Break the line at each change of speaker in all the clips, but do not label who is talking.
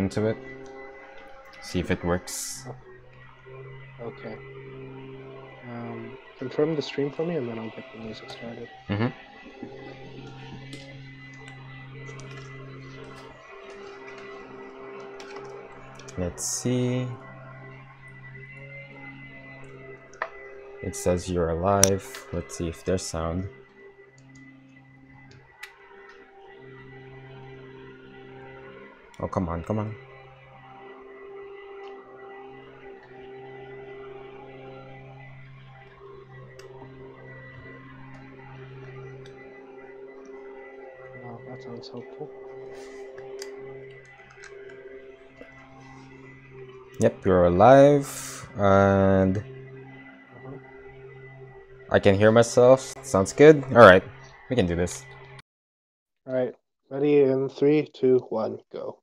into it. See if it works.
Okay. Confirm the stream for me and then I'll get the music started.
Let's see. It says you're alive. Let's see if there's sound. Oh, come on, come on.
Oh, that sounds helpful.
Yep, you're alive, and I can hear myself. Sounds good. All right, we can do this.
All right, ready in 3, 2, 1, go.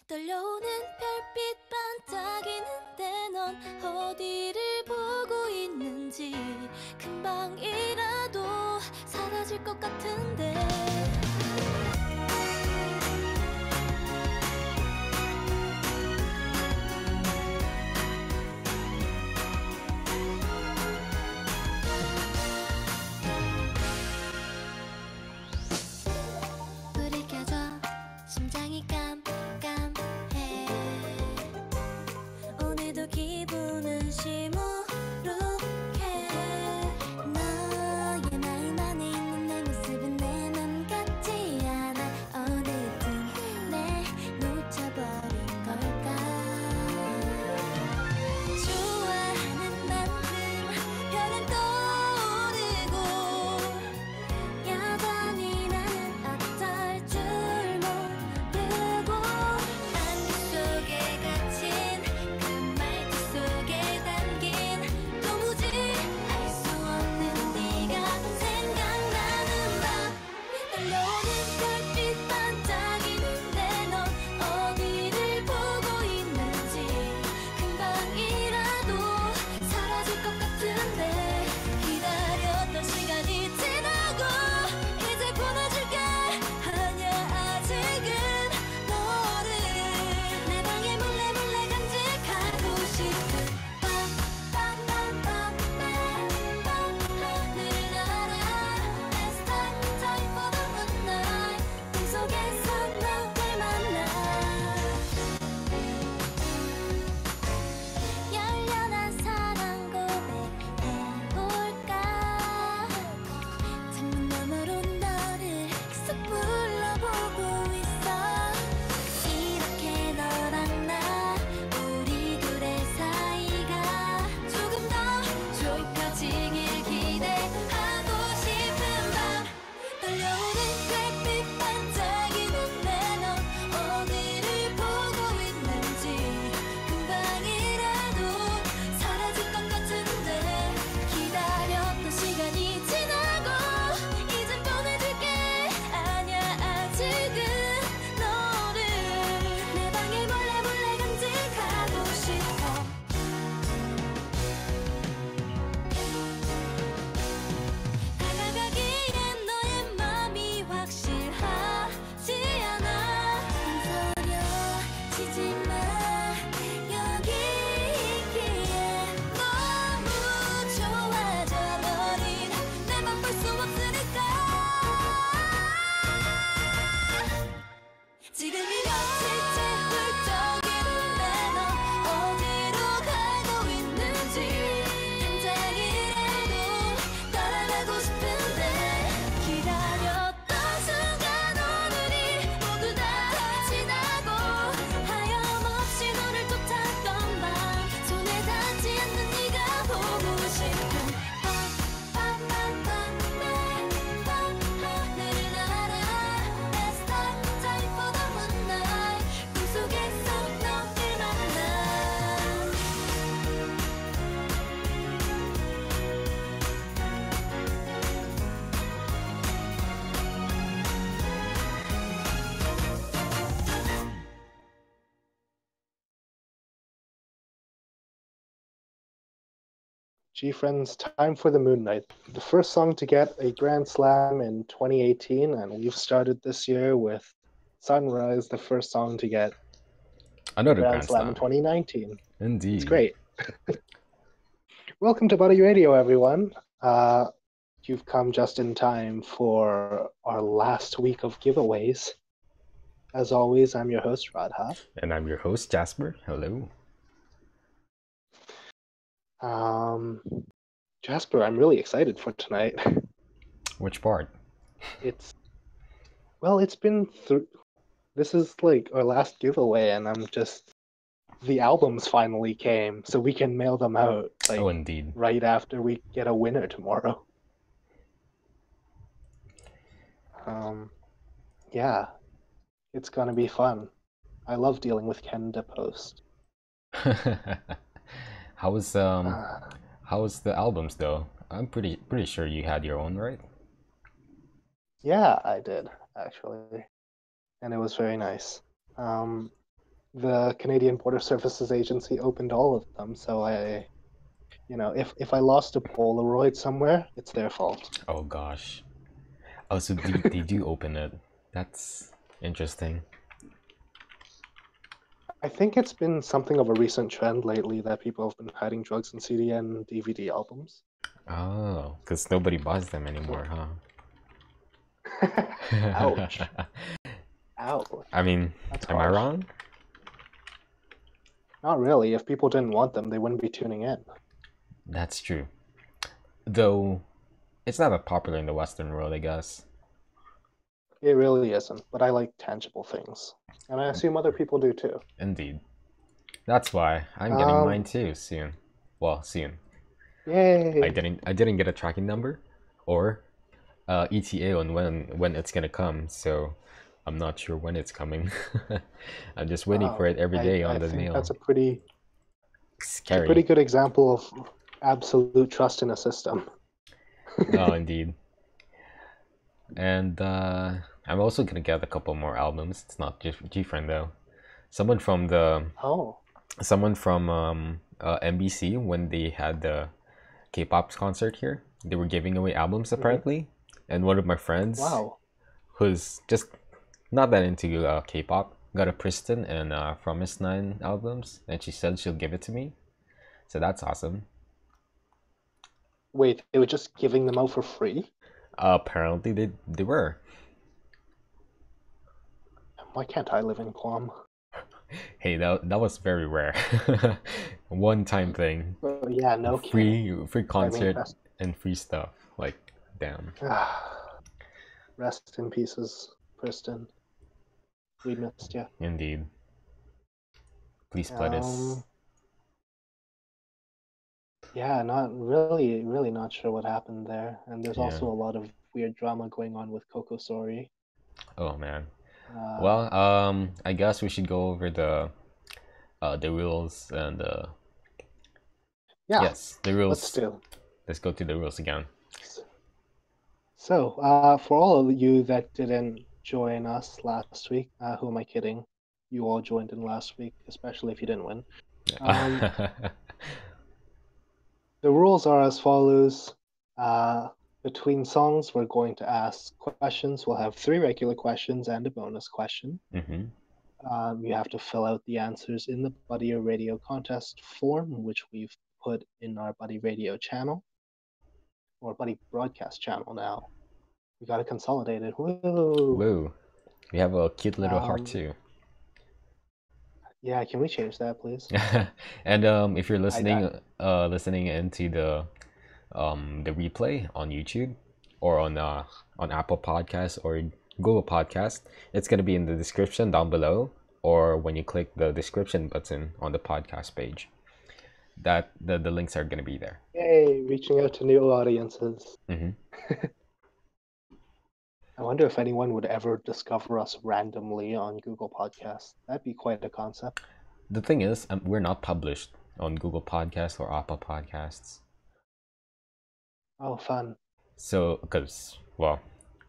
떨려오는 별빛 반짝이는데 넌 어디를 보고 있는지 금방이라도 사라질 것 같은데 불이 켜져 심장이 깜깜해 오늘도 기분은 시무룩해 너의 마음 안에 있는 내 모습
GFriend's Time for the Moon Knight. The first song to get a Grand Slam in 2018, and we've started this year with Sunrise, the first song to get a
Another
Grand
Grand
Slam in
Slam.
2019.
Indeed.
It's great. Welcome to Buddy Radio, everyone. You've come just in time for our last week of giveaways. As always, I'm your host, Radha.
And I'm your host, Jasper. Hello.
Jasper, I'm really excited for tonight.
Which part?
It's been through. This is like our last giveaway, and the albums finally came, so we can mail them out
Oh, indeed.
right after we get a winner tomorrow. Yeah, it's gonna be fun. I love dealing with Canada Post.
How's the albums though? I'm pretty sure you had your own, right?
Yeah, I did actually, and it was very nice. The Canadian Border Services Agency opened all of them, so if I lost a Polaroid somewhere, it's their fault.
Oh gosh. Oh, so they do open it. That's interesting.
I think it's been something of a recent trend lately that people have been hiding drugs in CD and DVD albums.
Oh, because nobody buys them anymore, huh?
Ouch. Ouch.
I mean,
That's
am I
harsh.
wrong?
Not really. If people didn't want them, they wouldn't be tuning in.
That's true. Though, it's not that popular in the Western world, I guess.
It really isn't, but I like tangible things. And I assume other people do too.
Indeed. That's why I'm getting mine too soon. Well, soon.
Yay!
I didn't get a tracking number or ETA on when it's gonna come, so I'm not sure when it's coming. I'm just waiting for it every day on the mail.
That's a pretty
Scary.
good example of absolute trust in a system.
Oh, indeed. And I'm also gonna get a couple more albums. It's not just GFriend though. Someone from NBC, when they had the K-pop concert here, they were giving away albums apparently. And one of my friends, who's just not that into K-pop, got a Priston and Promise 9 albums, and she said she'll give it to me. So that's awesome.
Wait, they were just giving them out for free?
Apparently they were.
Why can't I live in Guam?
Hey, that was very rare. One-time thing.
Yeah, no kidding.
Free concert and free stuff. Like, damn.
Rest in pieces, Kristen. We missed you.
Indeed. Please split us.
Yeah, not really not sure what happened there. And there's also a lot of weird drama going on with Coco Sori.
Oh man. Well, I guess we should go over the rules and yes, the rules. Let's go to the rules again.
So, for all of you that didn't join us last week, who am I kidding? You all joined in last week, especially if you didn't win. The rules are as follows. Between songs, we're going to ask questions. We'll have 3 regular questions and a bonus question. You have to fill out the answers in the Buddy Radio contest form, which we've put in our Buddy Radio channel, or Buddy Broadcast channel now. We got it consolidated. Woo!
Woo! We have a cute little heart too.
Yeah, can we change that, please?
And if you're listening into the replay on YouTube or on Apple Podcasts or Google Podcasts, it's gonna be in the description down below, or when you click the description button on the podcast page. That the links are gonna be there.
Yay! Reaching out to new audiences. I wonder if anyone would ever discover us randomly on Google Podcasts. That'd be quite a concept.
The thing is, we're not published on Google Podcasts or Apple Podcasts.
Oh, fun.
So, because, well,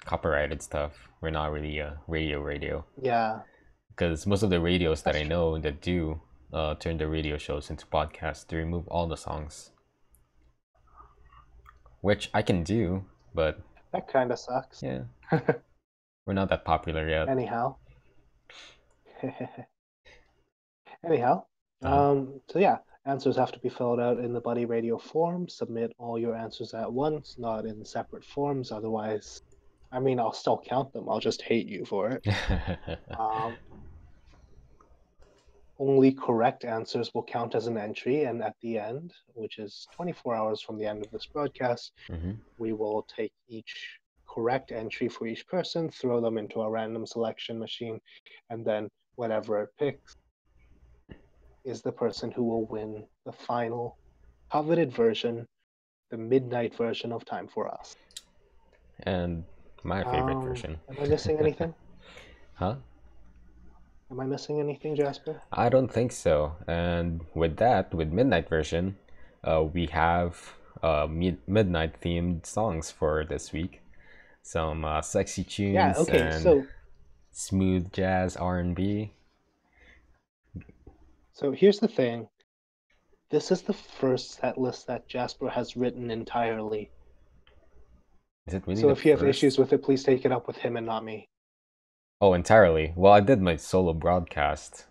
copyrighted stuff, we're not really a radio.
Yeah.
Because most of the radios that I know that do turn the radio shows into podcasts, they remove all the songs. which I can do, but
that kind of sucks.
Yeah, we're not that popular yet.
Anyhow. Anyhow, so yeah, answers have to be filled out in the Buddy Radio form. Submit all your answers at once, not in separate forms. Otherwise, I mean, I'll still count them. I'll just hate you for it. Only correct answers will count as an entry, and at the end, which is 24 hours from the end of this broadcast, we will take each correct entry for each person, throw them into a random selection machine, and then whatever it picks is the person who will win the final coveted version, the midnight version of Time for Us.
And my favorite version.
Am I missing anything?
Huh?
Am I missing anything, Jasper?
I don't think so. And with that, with midnight version, we have midnight themed songs for this week. Some sexy tunes and smooth jazz R&B.
So here's the thing. This is the first set list that Jasper has written entirely.
Is it really?
So if you have issues with it, please take it up with him and not me.
Oh, entirely. Well, I did my solo broadcast.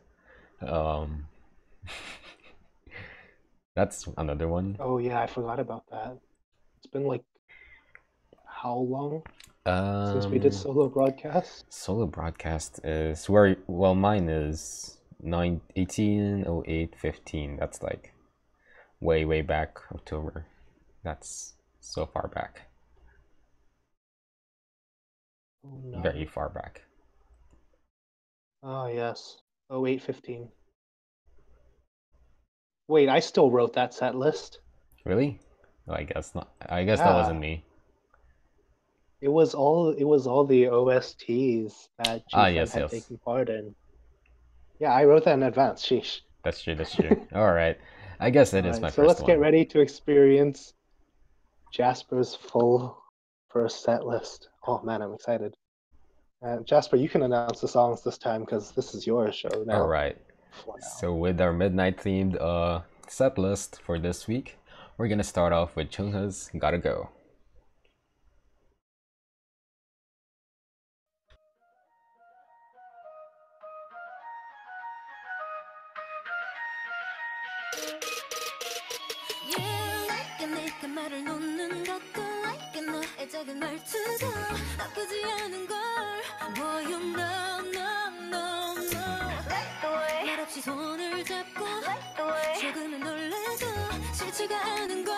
That's another one.
Oh yeah, I forgot about that. It's been like how long since we did solo broadcast?
Solo broadcast is where, well, mine is 18/08/15. That's like way back, October. That's so far back.
Oh, no.
Very far back.
Oh yes, 08/15. Wait, I still wrote that set list.
Really? Well, I guess not. I guess that wasn't me.
It was all the OSTs that GFriend had taken part in. Yeah, I wrote that in advance. Sheesh.
That's true. All right. I guess it is my first one.
So let's get ready to experience Jasper's full first set list. Oh man, I'm excited. Jasper, you can announce the songs this time because this is your show now.
All right. So with our midnight themed set list for this week, we're gonna start off with Chungha's Gotta Go.
손을 잡고 조금은 놀라도 싫지가 않은 걸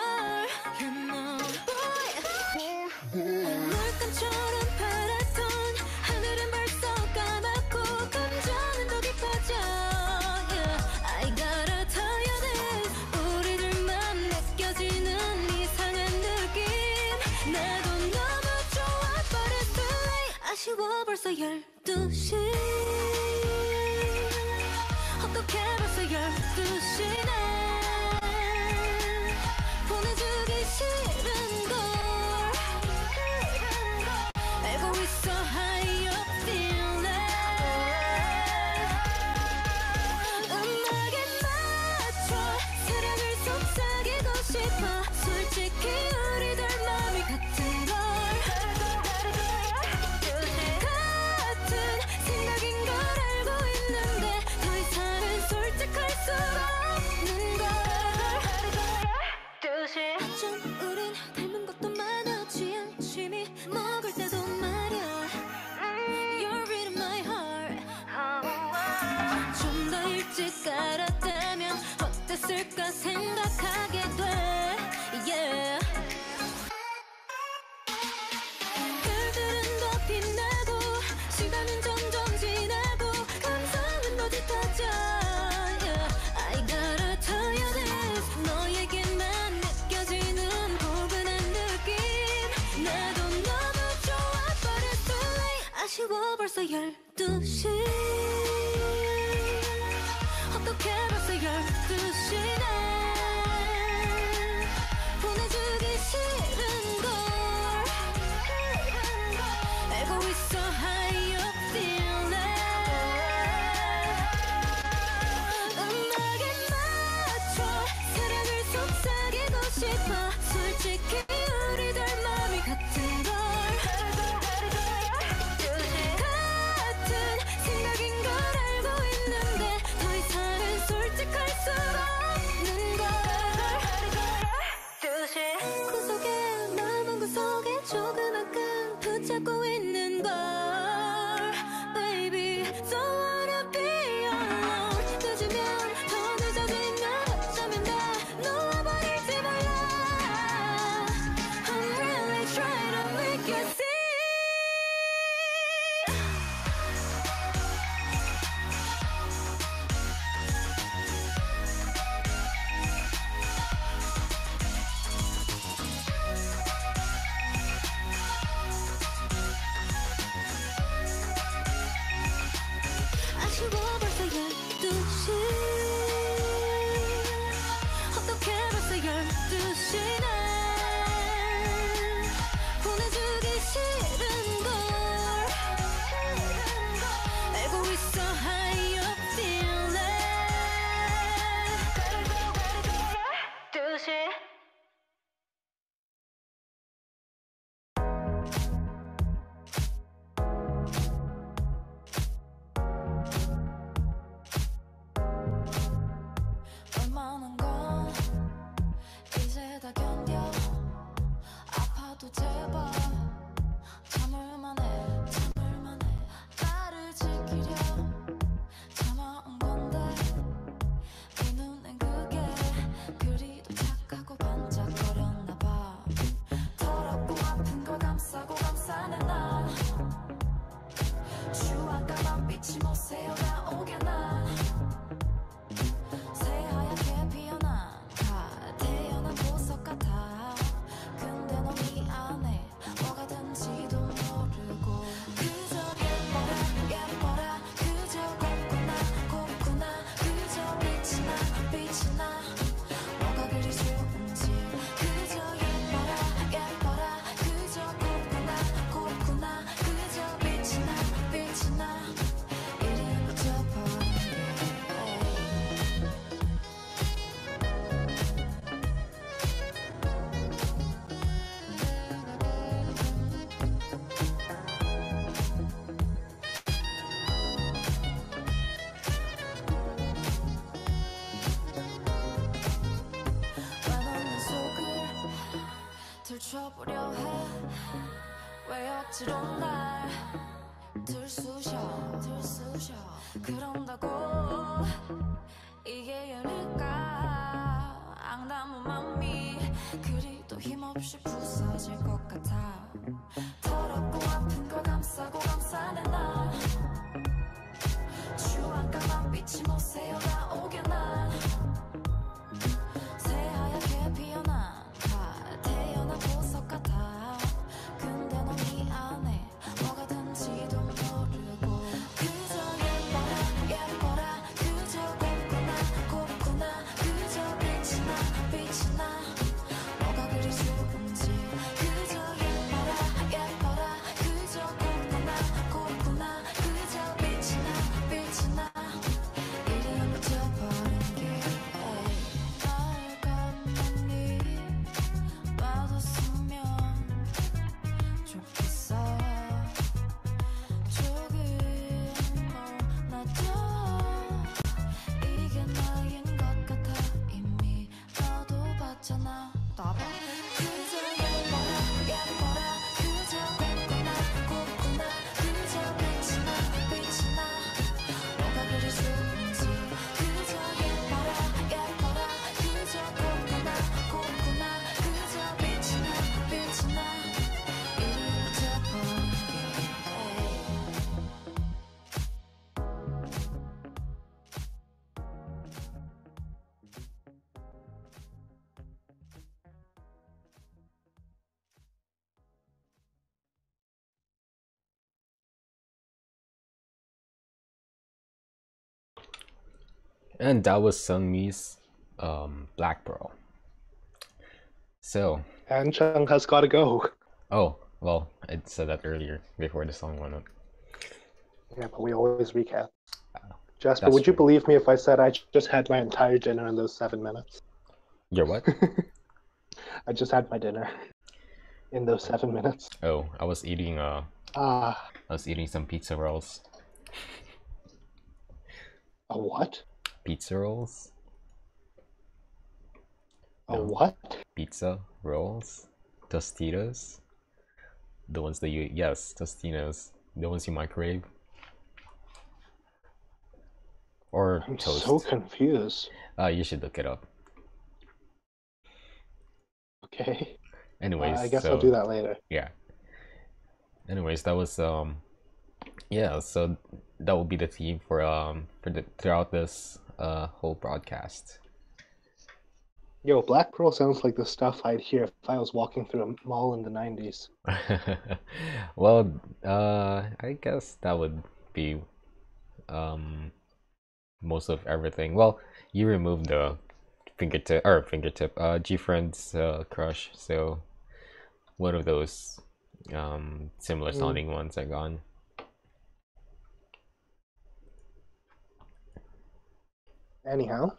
You know 물감처럼 파랗던 하늘은 벌써 까맣고 감정은 더 깊어져 yeah. I gotta tell you this 우리들만 느껴지는 이상한 느낌 나도 너무 좋아 but it's too late 아쉬워 벌써 12시 어떻게 벌써 12시네 보내주기 싫은걸 알고 있어 how you feeling 음악에 맞춰 사랑을 속삭이고 싶어 솔직히 우리들 맘이 같은 걸 같은 생각인 걸 알고 있는데 더 이상은 솔직할 수 없는 걸 어쩜 우린 닮은 것도 많아 취한 취미 먹을 때도 말야 You're reading my heart 좀 더 일찍 알았다면 어땠을까 생각하게 돼 Yeah 별들은 더 빛나고 시간은 점점 지나고 감성은 더 짙어져 yeah. I gotta tell you this 너에게만 느껴지는 포근한 느낌 나도 너무 좋아 but it's too late 아쉬워 벌써 12시 어떻게 벌써 12시네 보내주기 싫은걸 알고 있어 how you feeling 음악에 맞춰 사랑을 속삭이고 싶어 솔직히 우리들 조그맣게 붙잡고 있는 걸 Baby don't wanna be alone 늦으면 더 늦어지면 어쩌면 다 놓아버릴지 몰라 I'm really trying to make you see 아쉬워 벌써 12시 어떻게 벌써 12시네 보내주기 싫은걸 알고 있어 how you feeling Gotta go 12시 얼마나 건 이제 다 견뎌 아파도 제발 참을만 해 나를 지키려 참아온 건데 네 눈엔 그게 그리도 착하고 반짝거렸나 봐 더럽고 아픈 걸 감싸고 감싸내 난 추악감한 빛이 못 새어나오게 난 새하얗게 피어난 다 태어난 보석 같아 근데 너 미안해 뭐가 된지도 모르고 그저 예뻐라 그저 곱구나 그저 빛이 나 뭐가 그리 좋은지 그저 예뻐라 그저 곱구나 그저 빛이 나 이리 묻혀버린 왜 넌 내 속을 들춰보려 해 왜 억지로 날 들쑤셔 그런다고 이게 열릴까 앙담한 맘이 그리도 힘없이 부서질 것 같아 더럽고 아픈 걸 감싸고 감싸내 난 추악감한 빛이 못 새어나오게 난 새하얗게 피어난 다 태어난 보석 같아 근데 너 미안해 뭐가 된지도 모르고 그저 예뻐라 그저 곱구나 그저 빛이 나 뭐가 그리 좋은지 그저 예뻐라 그저 곱구나 그저 빛이 나 이리 묻혀버린 게 날 가만히 놔뒀으면 좋겠어 조금 나도 이게 나인 것 같아 이미 너도 봤잖아 나봐 그저 예뻐라 그저 곱구나 그저 빛이 나 뭐가 그리 좋은지 그저 예뻐라 그저 곱구나 그저 빛이 나 이리 묻혀버린 게
And that was Sungmi's Black Pearl. So,
And Chung has got to go.
oh, well, I said that earlier before the song went up.
Yeah, but we always recap. Jasper,
That's
would you
true.
believe me if I said I just had my entire dinner in those 7 minutes?
Your what?
I just had my dinner in those 7 minutes.
Oh, I was eating some pizza rolls.
A what?
Pizza rolls?
A
No.
what?
Pizza rolls? Tostitos? The ones that you, yes, Tostinos, the ones you microwave. Or
I'm
toast.
so confused.
You should look it up.
Okay.
Anyways,
I guess
so
I'll do that later.
yeah. Anyways, that was yeah, so that will be the theme for throughout this whole broadcast.
Yo, Black Pearl sounds like the stuff I'd hear if I was walking through a mall in the 90s.
Well, I guess that would be most of everything. Well, you removed the fingertip GFriend's crush, so one of those similar sounding ones are gone.
Anyhow,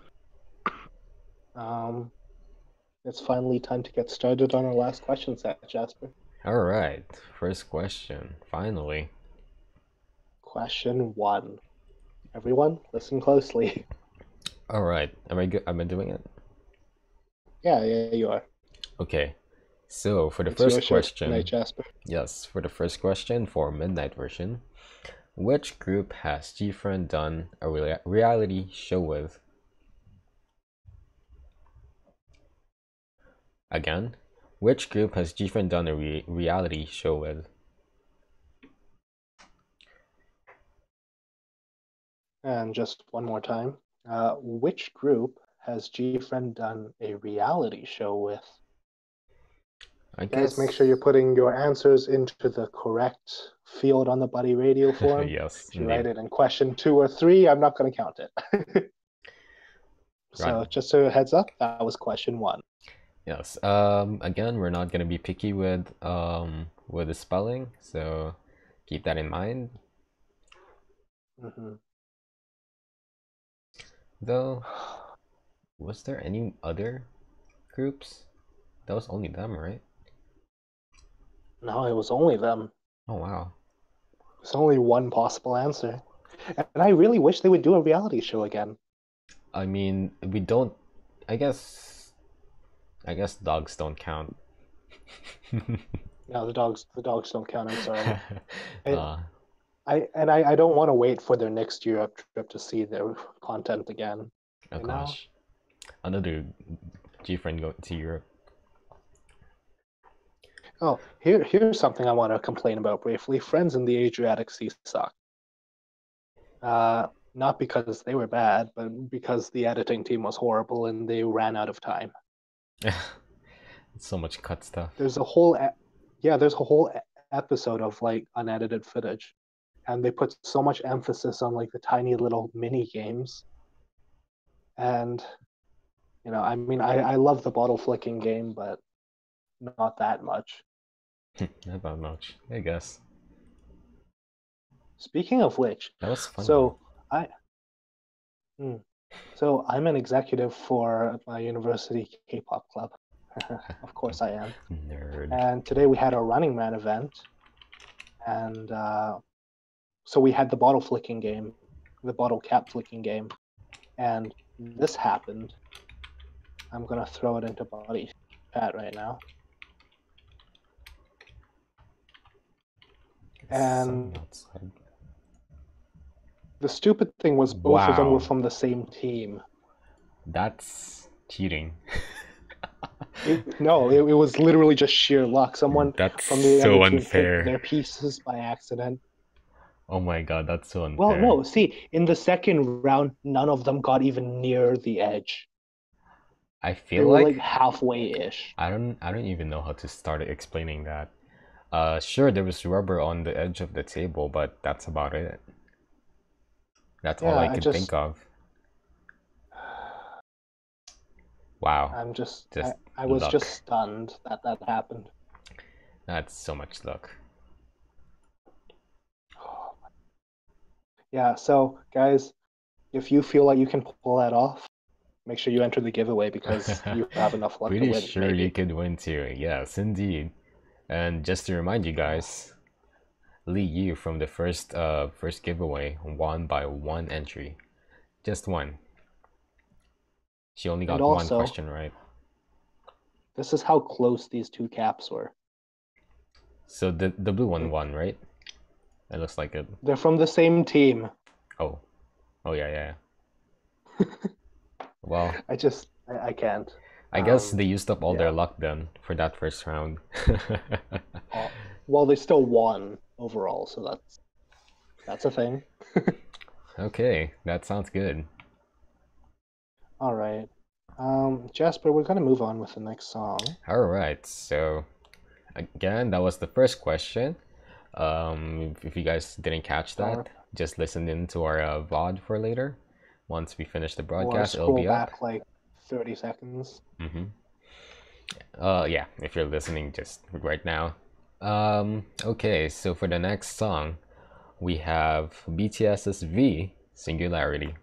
it's finally time to get started on our last question set, Jasper.
All right, first question, finally.
Question 1. Everyone, listen closely.
All right, am I good? Am I doing it?
Yeah, you are.
Okay, so for the
It's your
first
show
question,
tonight, Jasper.
yes, for the first question for Midnight version, which group has GFriend done a reality show with? Again, which group has GFriend done a reality show with?
And just one more time. Which group has GFriend done a reality show with?
I
Guys,
guess.
make sure you're putting your answers into the correct field on the Buddy Radio form.
Yes,
if you
indeed.
write it in question 2 or 3, I'm not going to count it. So
Right.
just a heads up, that was question 1.
Yes. Again, we're not gonna be picky with the spelling, so keep that in mind. Though, was there any other groups? That was only them, right?
No, it was only them.
Oh wow.
There's only one possible answer. And I really wish they would do a reality show again.
I mean, we don't. I guess dogs don't count.
No, the dogs don't count. I'm sorry.
I
I don't want to wait for their next Europe trip to see their content again.
Oh gosh, another GFriend going to Europe.
Oh, here's something I want to complain about briefly. Friends in the Adriatic Sea suck. Not because they were bad, but because the editing team was horrible and they ran out of time.
So much cut stuff.
There's a whole episode of like unedited footage, and they put so much emphasis on like the tiny little mini games. And I mean, I love the bottle flicking game, but not that much.
Not that much, I guess.
Speaking of which,
that was fun.
So I'm an executive for my university K-pop club. Of course I am.
Nerd.
And today we had a Running Man event, and so we had the bottle flicking game, the bottle cap flicking game, and this happened. I'm gonna throw it into body chat right now. And the stupid thing was both of them were from the same team.
That's cheating.
It was literally just sheer luck. Someone from the
so
other team
unfair.
hit their pieces by accident.
Oh my god, that's so unfair.
Well, no, see, in the second round, none of them got even near the edge.
I feel
they were like halfway-ish.
I don't even know how to start explaining that. Sure, there was rubber on the edge of the table, but that's about it. That's all I could think of. Wow.
I was just stunned that happened.
That's so much luck.
Yeah, so guys, if you feel like you can pull that off, make sure you enter the giveaway because you have enough luck to win.
Pretty sure you could win too. Yes, indeed. And just to remind you guys, Lee Yu from the first giveaway won by 1 entry. Just 1. She only got one question right.
This is how close these 2 caps were.
So the blue one won, right? It looks like it.
They're from the same team.
Oh. Oh yeah. Well,
I can't.
I guess they used up all their
yeah.
luck then for that first round.
Well, they still won overall, so that's a thing.
Okay, that sounds good.
All right. Jasper, we're gonna move on with the next song.
All right, so again, that was the first question. If you guys didn't catch that, just listen into our VOD for later. Once we finish the broadcast, it'll be up.
Scroll back like 30 seconds.
Yeah, if you're listening just right now. Okay, so for the next song, we have BTS's V, Singularity.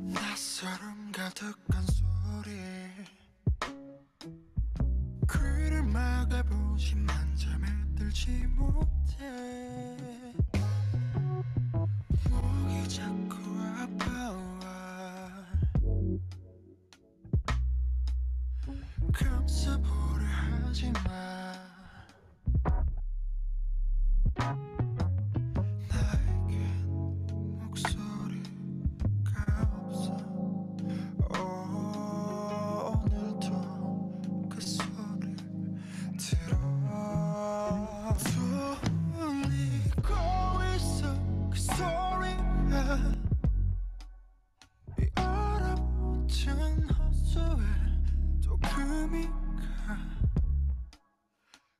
낯설음 가득한 소리 귀를 막아보지만 잠에 들지 못해 목이 자꾸 아파와 감싸보려 하지마 나에겐 목소리가 없어 오늘도 그 소리를 들어 들리고 있어 그 소리가 이 얼어붙은 호수에 또 금이 가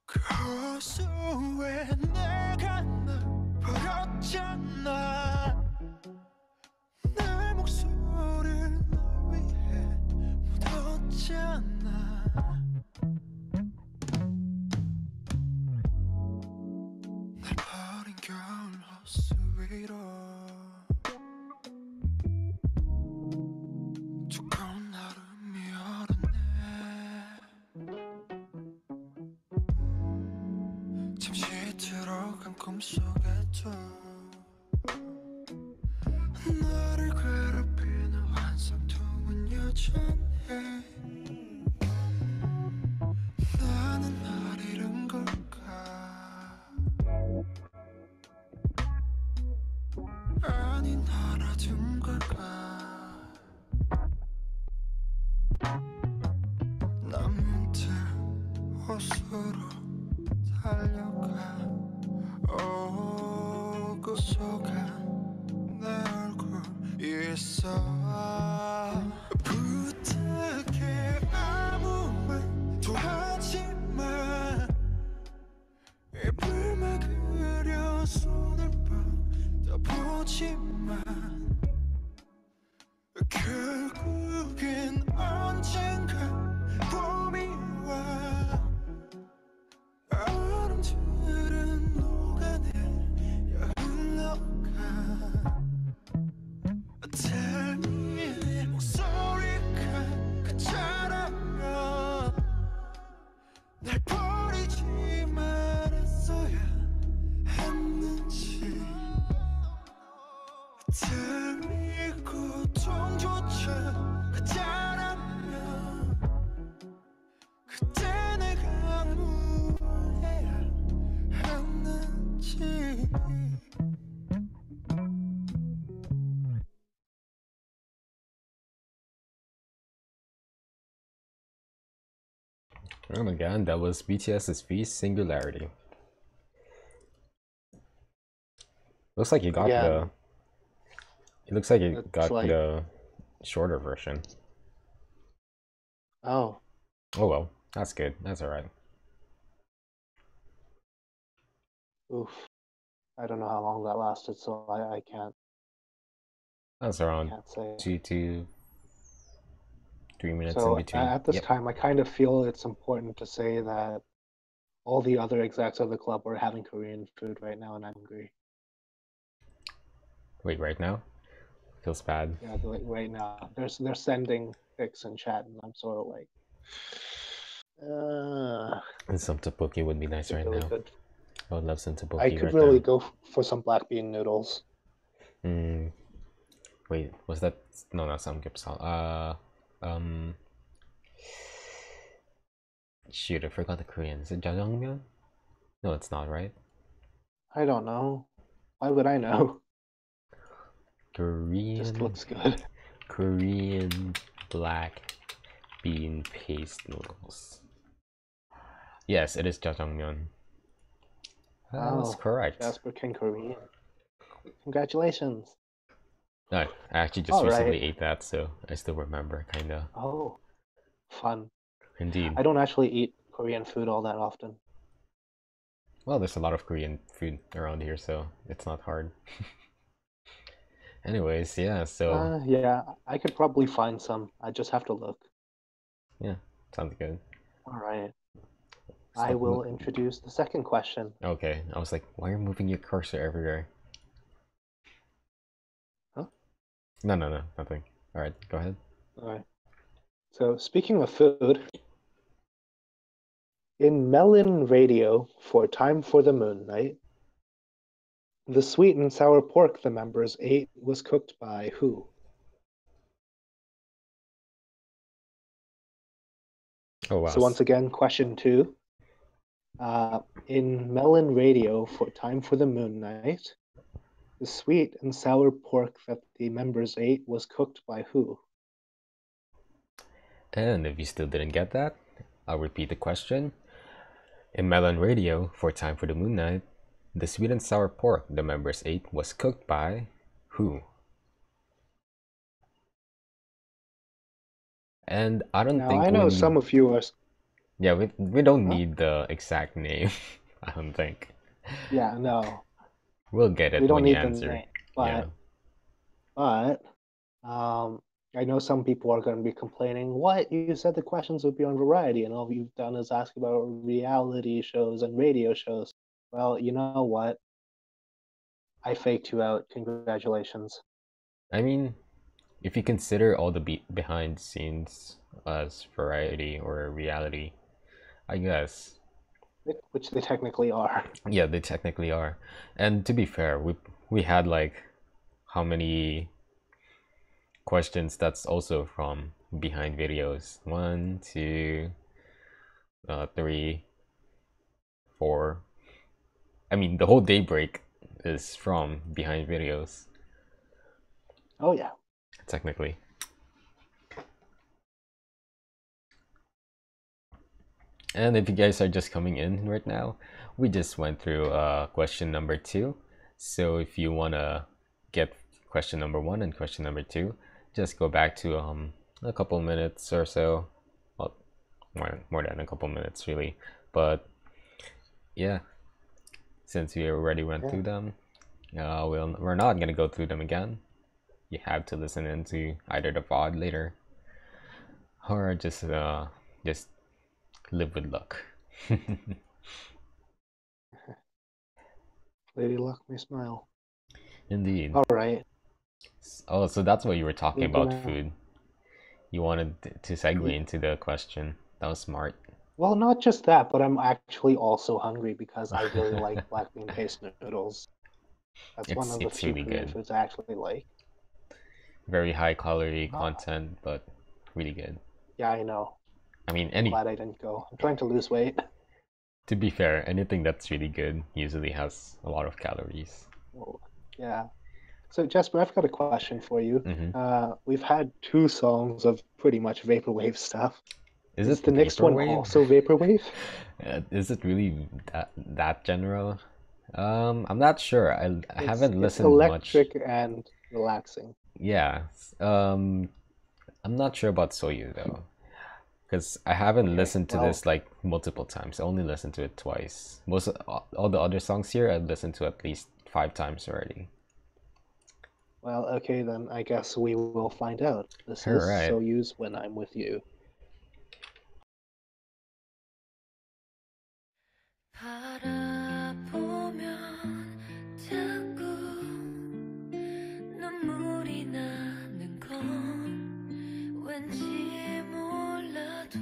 그 호수에 내가 널 버렸잖아 내 목소리를 널 위해 묻었잖아 날 버린 겨울 호수 위로 두꺼운 얼음이 얼었네 잠시 들어간 꿈속에도 나를 괴롭히는 환상통은 여전해 나는 날 잃은 걸까 아니 날 얻은 걸까 난 문득 호수로 달려가 오고 속아 내 얼굴 있어 부탁해 아무 말도 하지마 입을 막으려 손을 뻗어보지만 결국엔 언젠가 봄이 와 얼음들은 녹아내려 흘러가 Tell me 내 목소리가 그자라면 날 버리지 말았어야 했는지 Tell me 고통조차 그자라면 그때 내가 무엇을 해야 했는지
And again, that was BTS's V, Singularity. Looks like you got the. It looks like you got like the shorter version.
Oh.
Oh well, that's good. That's all right.
Oof. I don't know how long that lasted, so I can't.
That's around 2 to 3 minutes in between.
At this time, I kind of feel it's important to say that all the other execs of the club are having Korean food right now, and I'm hungry.
Wait, right now? Feels bad.
Yeah, right now. They're sending pics in chat, and I'm sort of like,
And some tteokbokki would be nice right
really
now.
good.
I would love some tteokbokki
I could
right
really
now.
go for some black bean noodles.
Wait, was that no, not samgyeopsal? Shoot, I forgot the Korean. Is it jjajangmyeon? No, it's not, right?
I don't know. Why would I know?
Korean.
Just looks good.
Korean black bean paste noodles. Yes, it is jjajangmyeon. That's correct.
Jasper can Korean. Congratulations.
No, I actually just recently ate that, so I still remember, kinda.
Oh, fun.
Indeed.
I don't actually eat Korean food all that often.
Well, there's a lot of Korean food around here, so it's not hard. Anyways, yeah, so...
yeah, I could probably find some. I just have to look.
Yeah, sounds good.
All right. I will introduce the second question.
Okay, I was like, why are you moving your cursor everywhere?
Huh?
No, nothing. All right, go ahead.
All right. So, speaking of food, in Melon Radio for Time for the Moon Night, the sweet and sour pork the members ate was cooked by who?
Oh, wow.
So once again, question 2. In Melon Radio for Time for the Moon Night, the sweet and sour pork that the members ate was cooked by who?
And if you still didn't get that, I'll repeat the question. In Melon Radio for Time for the Moon Night, the sweet and sour pork the members ate was cooked by who? And I don't think
I know some of you are...
Yeah, we don't need the exact name. I don't think.
Yeah, no.
We'll get it when you answer.
Name, but I know some people are going to be complaining, what? You said the questions would be on variety, and all you've done is ask about reality shows and radio shows. Well, you know what? I faked you out. Congratulations.
I mean, if you consider all the behind the scenes as variety or reality, I guess.
Which they technically are.
Yeah, they technically are. And to be fair, we had like how many questions that's also from behind videos? 1, 2, 3, 4. I mean, the whole daybreak is from behind videos.
Oh yeah.
Technically. And if you guys are just coming in right now, we just went through question number 2. So if you want to get question number 1 and question number 2, just go back to a couple minutes or so. Well, more than a couple minutes really. But yeah, since we already went through them, we're not going to go through them again. You have to listen into either the VOD later or just live with luck.
Lady Luck may smile.
Indeed.
All right.
Oh, so that's what you were talking about, food. You wanted to segue into the question. That was smart.
Well, not just that, but I'm actually also hungry because I really like black bean paste noodles. That's one of the few
really
Korean
good.
foods I actually like.
Very high calorie content, but really good.
Yeah, I know.
I mean,
I'm glad I didn't go. I'm trying to lose weight.
To be fair, anything that's really good usually has a lot of calories.
Well, yeah. So, Jasper, I've got a question for you. We've had 2 songs of pretty much vaporwave stuff. Is it the next one also vaporwave?
Is it really that general? I'm not sure. I haven't listened much.
Electric and relaxing.
Yeah. I'm not sure about Soyu though, because I haven't listened to this like multiple times. I only listened to it twice. Most all the other songs here I've listened to at least 5 times already.
Well, okay then. I guess we will find out. This is Soyu's When I'm With You.
왠지 몰라도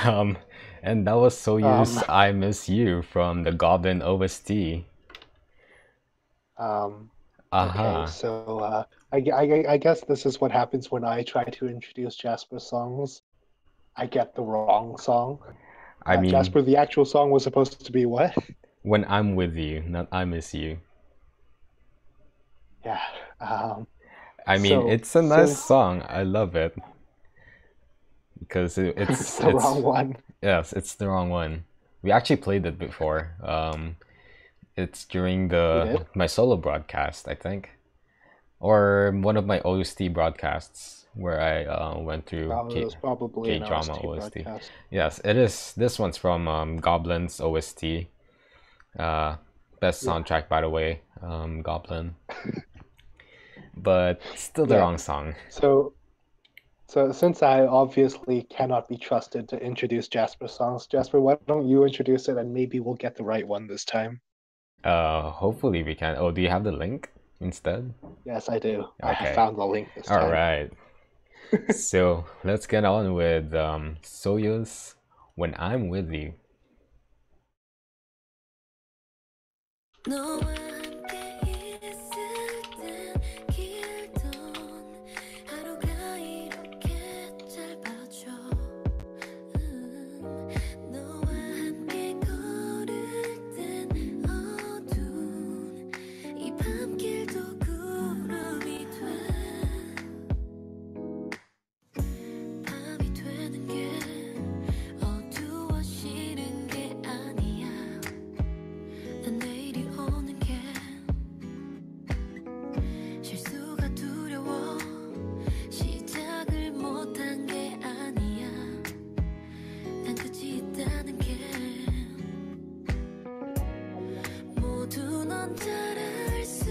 Um, and that was Soyuz I Miss You from the Goblin OST.
Okay, so I guess this is what happens when I try to introduce Jasper songs. I get the wrong song.
I mean,
Jasper, the actual song was supposed to be what?
When I'm With You, not I Miss You.
Yeah.
I mean,
So
it's a nice
since
song. I love it because
it's the wrong one.
yes, it's the wrong one. We actually played it before. It's during
We did?
my solo broadcast, I think, or one of my OST broadcasts where I went through
It was probably
K
an
drama
OST
OST.
broadcast.
Yes, it is. This one's from Goblin's OST. Best
Yeah.
soundtrack, by the way, Goblin. But still the
Yeah.
wrong song.
So since I obviously cannot be trusted to introduce Jasper songs, Jasper, why don't you introduce it and maybe we'll get the right one this time?
Hopefully we can. Oh, do you have the link instead?
Yes, I do. I have
Okay.
found the link this
All
time.
right. So let's get on with Soyuz When I'm With You.
너와 함께 있을 땐 길던 하루가 이렇게 짧아져 너와 함께 걸을 땐 어두운 이 밤길도 구름이 돼 밤이 되는 게 어두워 싫은 게 아니야 난 내일이 오는 게 실수가 두려워 시작을 못한 게 아니야 난 끝이 있다는 게 모두 넌 잘 알 수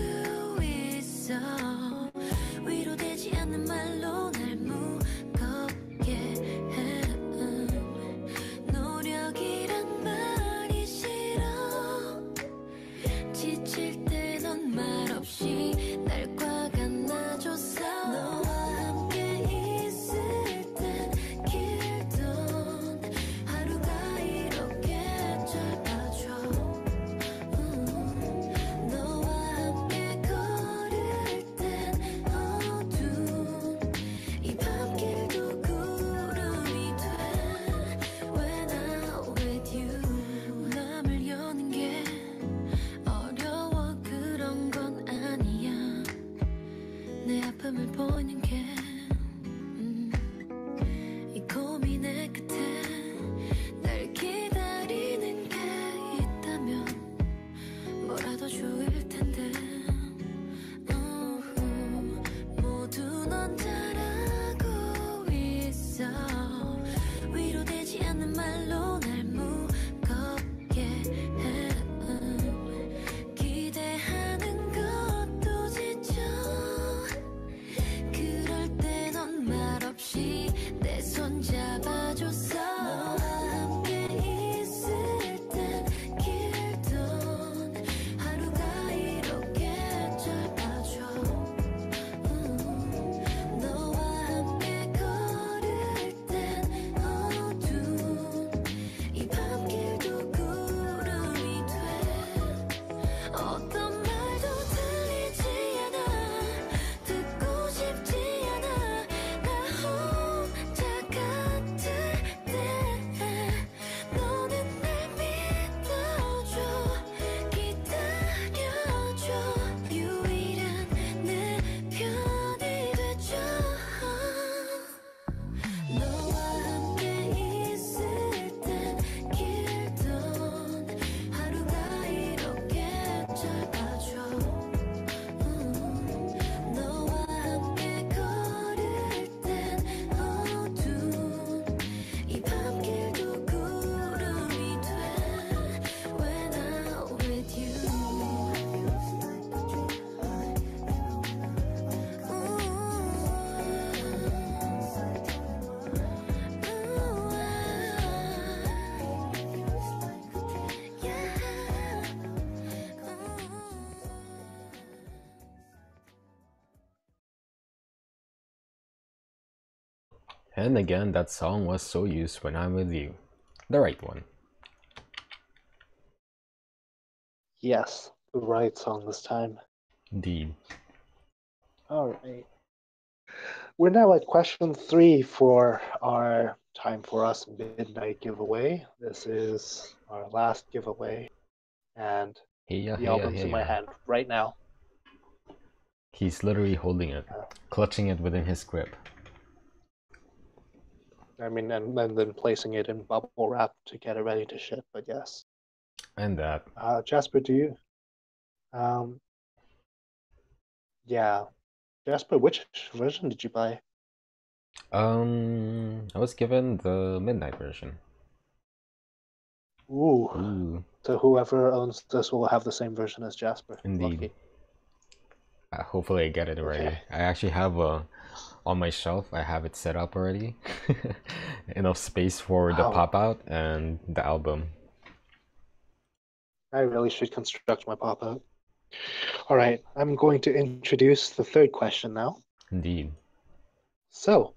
있어 위로되지 않는 말로 날 무겁게 해 노력이란 말이 싫어 지칠 때 넌 말없이 날 꽉 안아줬어 너와 함께 있을 땐 길던 하루가 이렇게 짧아져 너와 함께 걸을 땐 어두운 이 밤길도 구름이 돼 When I'm with you 맘을 여는 게 어려워 그런 건 아니야 내 아픔을 보이는 게 이 고민의 끝에 날 기다리는 게 있다면 뭐라도 좋을 텐데 모두 넌 잘 알고 있어 위로되지 않는 말로 날 무겁게 해 기대하는 것도 지쳐 그럴 때 넌 말없이 내 손 잡아줬어 너와 함께 있을 땐 길던 하루가 이렇게 짧아져 너와 함께 걸을 땐 어두운 이 밤길도 구름이 돼 어떤 말도 들리지 않아 듣고 싶지 않아 나 혼자 같을 때 너는 날 믿어줘 기다려줘 유일한 내 편이 되줘 너와 함께 있을 땐 길던 하루가 이렇게 짧아져 너와 함께 걸을 땐 어두운 이 밤길도 구름이 돼 When I'm with you
And again, that song was Soyuz When I'm With You. The right one.
Yes, the right song this time.
Indeed.
All right. We're now at question 3 for our Time for Us Midnight giveaway. This is our last giveaway, and the album's in my hand right now.
He's literally holding it, clutching it within his grip.
I mean, and then placing it in bubble wrap to get it ready to ship, but yes.
And that.
Jasper, do you? Yeah. Jasper, which version did you buy?
I was given the midnight version.
Ooh. So whoever owns this will have the same version as Jasper.
Indeed.
Lucky.
Hopefully I get it already.
Okay.
I actually have on my shelf, I have it set up already. Enough space for the pop-out and the album.
I really should construct my pop-out. All right, I'm going to introduce the third question now.
Indeed.
So,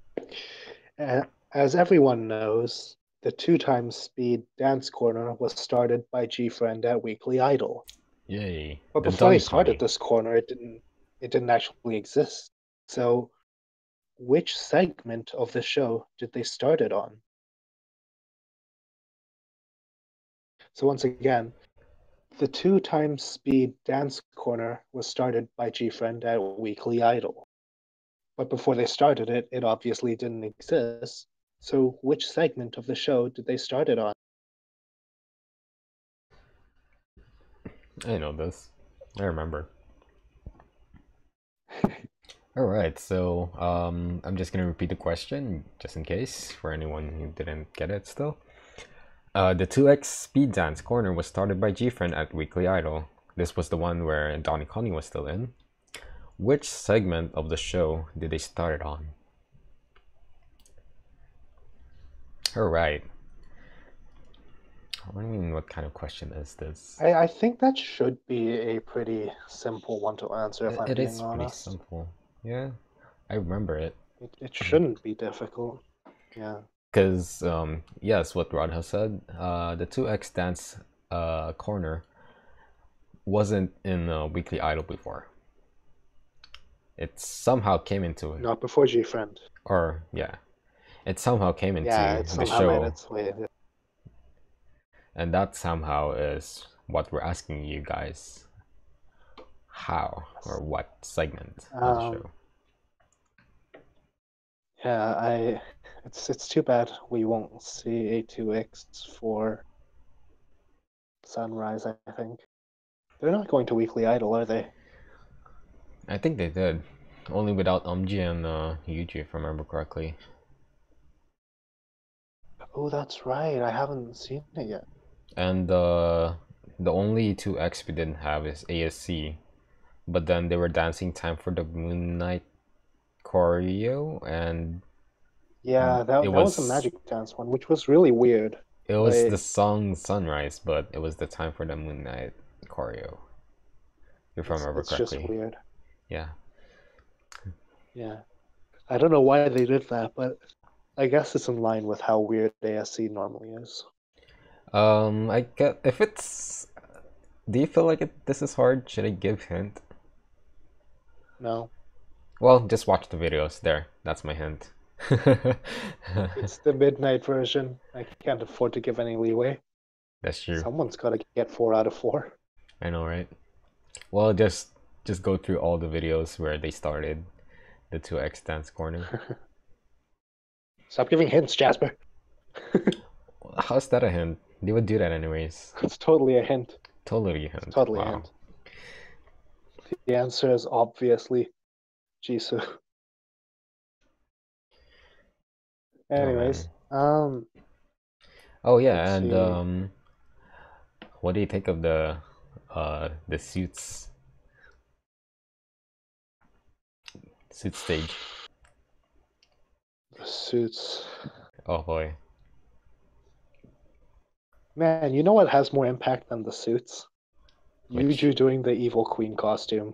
as everyone knows, the 2x speed dance corner was started by GFriend at Weekly Idol.
Yay!
But before they started this corner, it didn't actually exist. So, which segment of the show did they start it on? So once again, the 2x speed dance corner was started by GFriend at Weekly Idol. But before they started it, it obviously didn't exist. So which segment of the show did they start it on?
I know this. I remember. Alright, so I'm just gonna repeat the question just in case for anyone who didn't get it still. The 2x speed dance corner was started by GFriend at Weekly Idol. This was the one where Donnie Connie was still in. Which segment of the show did they start it on? Alright. I mean, what kind of question is this?
I think that should be a pretty simple one to answer, if I'm being honest. It is
pretty simple. Yeah, I remember it.
It shouldn't be difficult. Yeah.
Because, yes, what Radha said, the 2x dance corner wasn't in Weekly Idol before. It somehow came into it.
Not before GFriend.
Or, yeah. It somehow came into the
show. Made its way.
And that somehow is what we're asking you guys. How or what segment of the show?
Yeah, it's too bad we won't see a 2x for Sunrise, I think. They're not going to Weekly Idol, are they?
I think they did. Only without Umji and Yuji, if I remember correctly.
Oh, that's right. I haven't seen it yet.
And the only 2x we didn't have is ASC. But then they were dancing Time for the Moon Night choreo, and
yeah, that was a magic dance one, which was really weird.
It was the song Sunrise, but it was the Time for the Moon Night choreo, if I remember correctly.
It's just weird.
Yeah.
Yeah. I don't know why they did that, but I guess it's in line with how weird ASC normally is.
I get if it's. Do you feel like this is hard? Should I give hint?
No.
Well, just watch the videos. There, that's my hint.
It's the midnight version. I can't afford to give any leeway.
That's true.
Someone's got to get 4 out of 4.
I know, right? Well, just go through all the videos where they started the 2x dance corner.
Stop giving hints, Jasper.
How's that a hint? They would do that anyways.
It's totally a hint.
Totally a hint.
It's totally a hint. The answer is obviously Jisoo. Anyways,
oh yeah, and what do you think of the suits stage?
The suits.
Oh boy.
Man, you know what has more impact than the suits? Yuju doing the evil queen costume.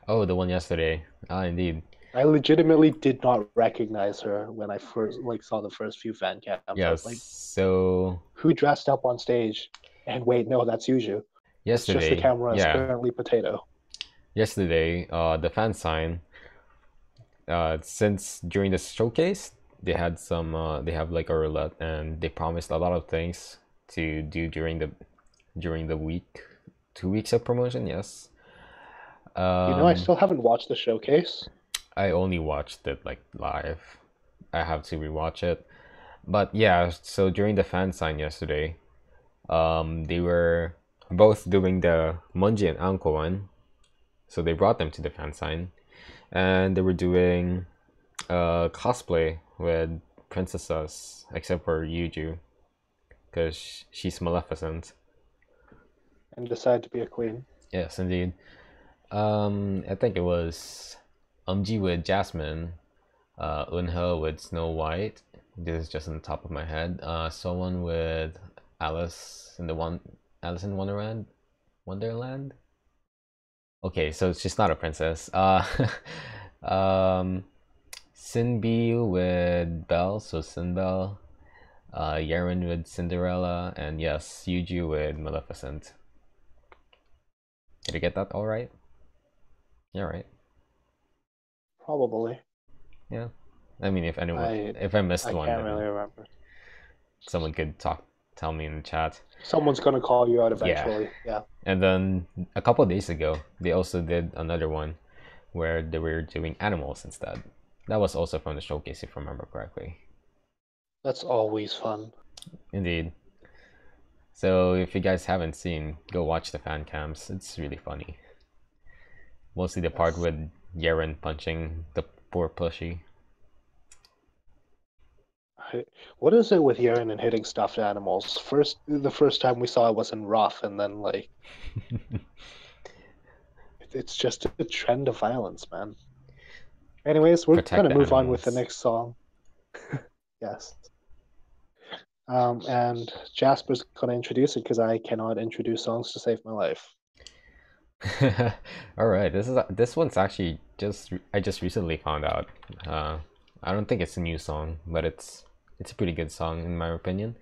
Oh, the one yesterday. Ah, indeed.
I legitimately did not recognize her when I first saw the first few fan cams.
Yes.
I was like,
so
who dressed up on stage? And wait, no, that's Yuju.
yesterday,
it's just the camera is
yeah,
currently Potato.
Yesterday, the fan sign. Since during the showcase, they had some. They have like a roulette, and they promised a lot of things to do during the week, 2 weeks of promotion. Yes.
I still haven't watched the showcase.
I only watched it like live. I have to rewatch it. But yeah, so during the fan sign yesterday, they were both doing the Munji and Anko one. So they brought them to the fan sign, and they were doing cosplay with princesses, except for Yuju, because she's Maleficent.
And decided to be a queen.
Yes, indeed. I think it was Umji with Jasmine, Unha with Snow White. This is just on the top of my head. Someone with Alice in Wonderland. Okay, so she's not a princess. Sinbi with Belle, so Sinbelle. Yaren with Cinderella, and yes, Yuju with Maleficent. Did I get that all right? Yeah, right.
Probably.
Yeah. I mean, if I missed one,
I can't really remember.
Someone could tell me in the chat.
Someone's gonna call you out eventually. Yeah.
And then a couple of days ago, they also did another one where they were doing animals instead. That was also from the showcase, if I remember correctly.
That's always fun.
Indeed. So if you guys haven't seen, go watch the fan cams. It's really funny. Mostly the part with Yaren punching the poor plushie.
What is it with Yaren and hitting stuffed animals? The first time we saw it was in Rough, and then like it's just a trend of violence, man. Anyways, we're gonna move on with the next song. Yes. And Jasper's gonna introduce it because I cannot introduce songs to save my life.
All right, this one's actually I just recently found out. I don't think it's a new song, but it's a pretty good song in my opinion.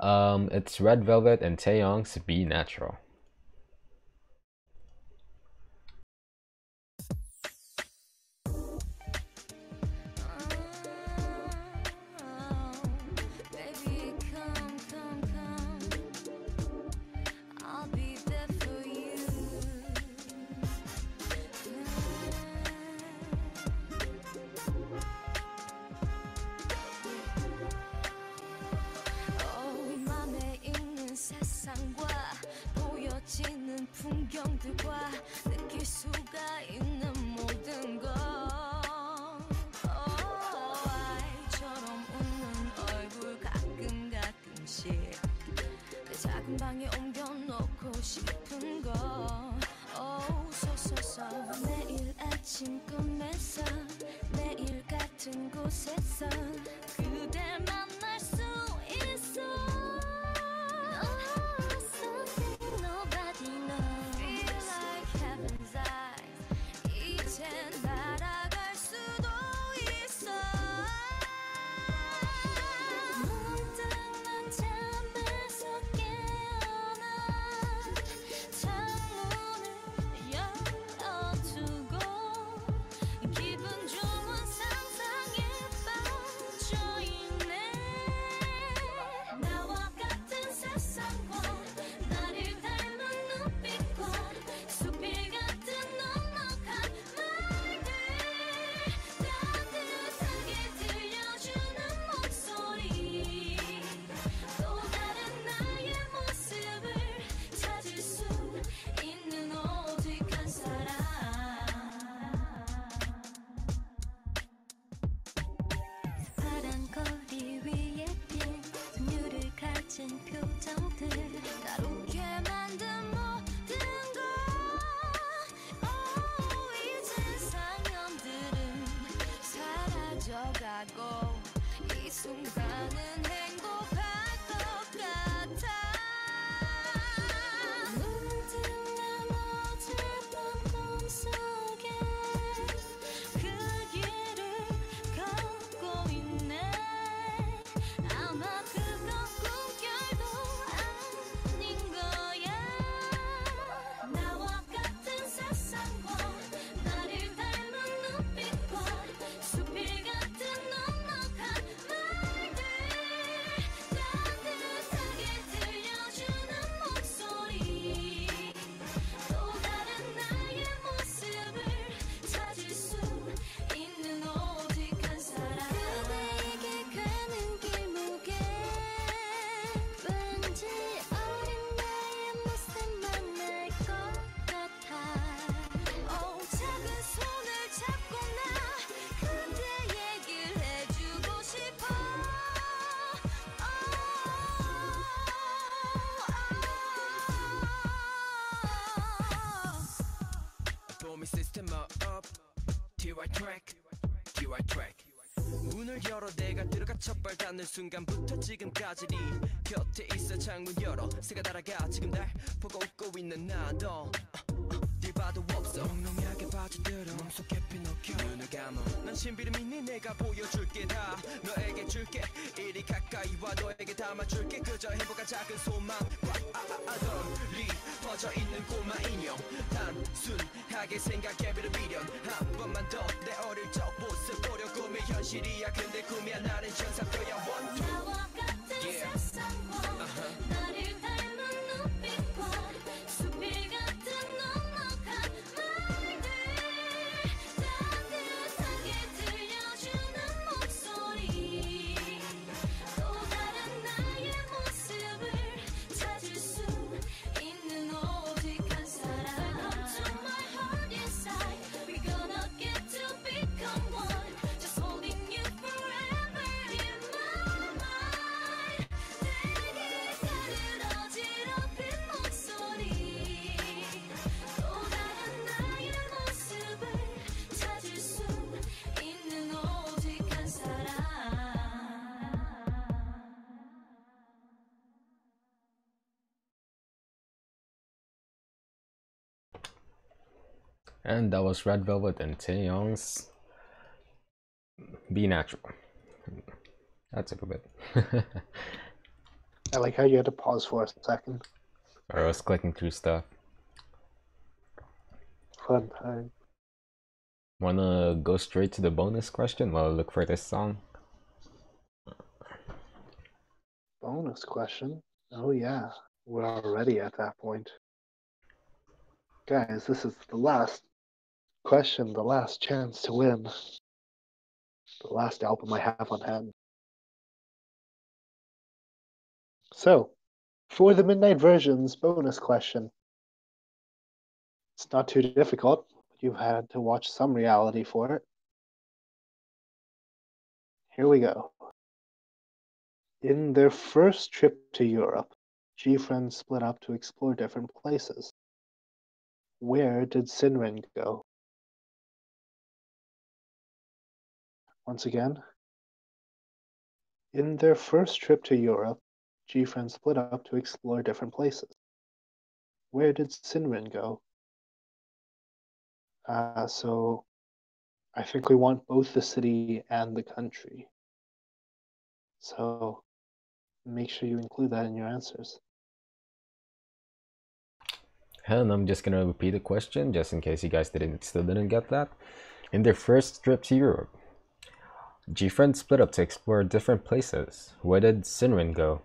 It's Red Velvet and Taeyong's "Be Natural."
풍경들과 느낄 수가 있는 모든 것 아이처럼 웃는 얼굴 가끔씩 내 작은 방에 옮겨놓고 싶은 거 소소소 매일 아침 꿈에서 매일 같은 곳에서 그댈 만날 수 있어 날아갈 수도 있어 문득 난 잠에서 깨어나 창문을 열어두고 기분 좋은 상상에 빠져있네 나와 같은 세상과 나를 닮은 눈빛과 숲길 같은 넉넉한 표정들 다루게 만든 모든 것 이제 상념들은 사라져가고 이 순간은 행복할 것 같아 문득 난 어젯밤 꿈속에 그 길 문을 열어 내가 들어가 첫발 닿는 순간부터 지금까지 네 곁에 있어 창문 열어 새가 날아가 지금 날 보고 웃고 있는 나도 네 봐도 없어 몽롱하게 빠져들어 몸속 깊이 녹여 눈을 감아 난 신비를 믿니 내가 보여줄게 다 너에게 줄게 이리 가까이 와 너에게 담아줄게 그저 행복한 작은 소망과 널리 퍼져 있는 꼬마 인형 단순하게 생각해보려 미련 한 번만 더 내 어릴 적 모습 보려 꿈이 현실이야 근데 꿈이 나는 현상표야 원투 나와 같은 세상과 나를 닮은 눈빛과 숲이 같은 넉넉한 말들 따뜻하게 들려주는 목소리 또 다른 나의 모습을 찾을 수 있는 오직 한 사람 Come to my heart inside We're gonna get to become one Just holding you forever in my mind 내게 가는 어지럽힌 목소리 또 다른 나의 모습을 찾을 수 있는 오직 한 사람
And that was Red Velvet and Taeyong's Be Natural. That took a bit.
I like how you had to pause for a second.
I was clicking through stuff.
Fun time.
Wanna go straight to the bonus question while I look for this song?
Bonus question? Oh yeah, we're already at that point. Guys, this is the last question, the last chance to win. The last album I have on hand. So, for the Midnight Versions bonus question, it's not too difficult. You've had to watch some reality for it. Here we go. In their first trip to Europe, GFriend split up to explore different places. Where did Sinrin go? Once again, in their first trip to Europe, GFriend split up to explore different places. Where did Sinrin go? So I think we want both the city and the country. So make sure you include that in your answers.
And I'm just gonna repeat the question just in case you guys still didn't get that. In their first trip to Europe, GFriend split up to explore different places. Where did Sinrin go?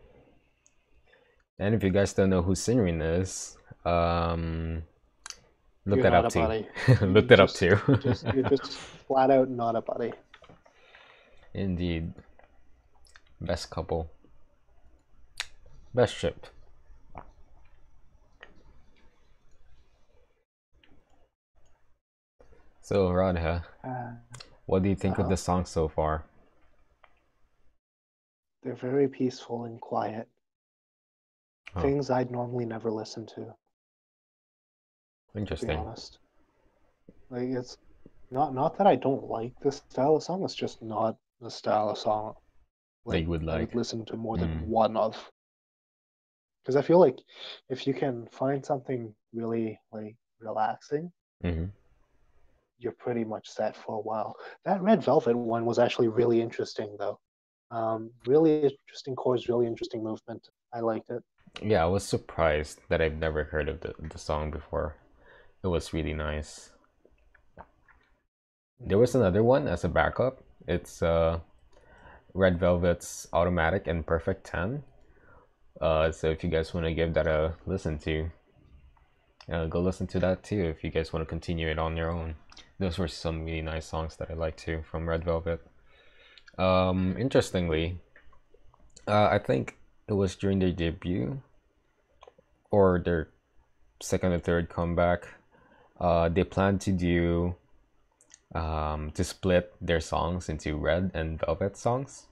And if you guys don't know who Sinrin is, look that up too. Look that up too.
You're just flat out not a buddy.
Indeed. Best couple. Best trip. So Radha, what do you think of the song so far?
They're very peaceful and quiet. Things I'd normally never listen to.
Interesting.
To be honest. Like it's not that I don't like this style of song, it's just not the style of song
that you would like.
I would listen to more than one of. Because I feel like if you can find something really like relaxing, you're pretty much set for a while. That Red Velvet one was actually really interesting though. Really interesting chords, really interesting movement. I liked it.
Yeah, I was surprised that I've never heard of the song before. It was really nice. There was another one as a backup. It's Red Velvet's Automatic and Perfect 10. So if you guys want to give that a listen to, go listen to that too if you guys want to continue it on your own. Those were some really nice songs that I liked too from Red Velvet. Interestingly, I think it was during their debut or their second or third comeback. They planned to do to split their songs into Red and Velvet songs.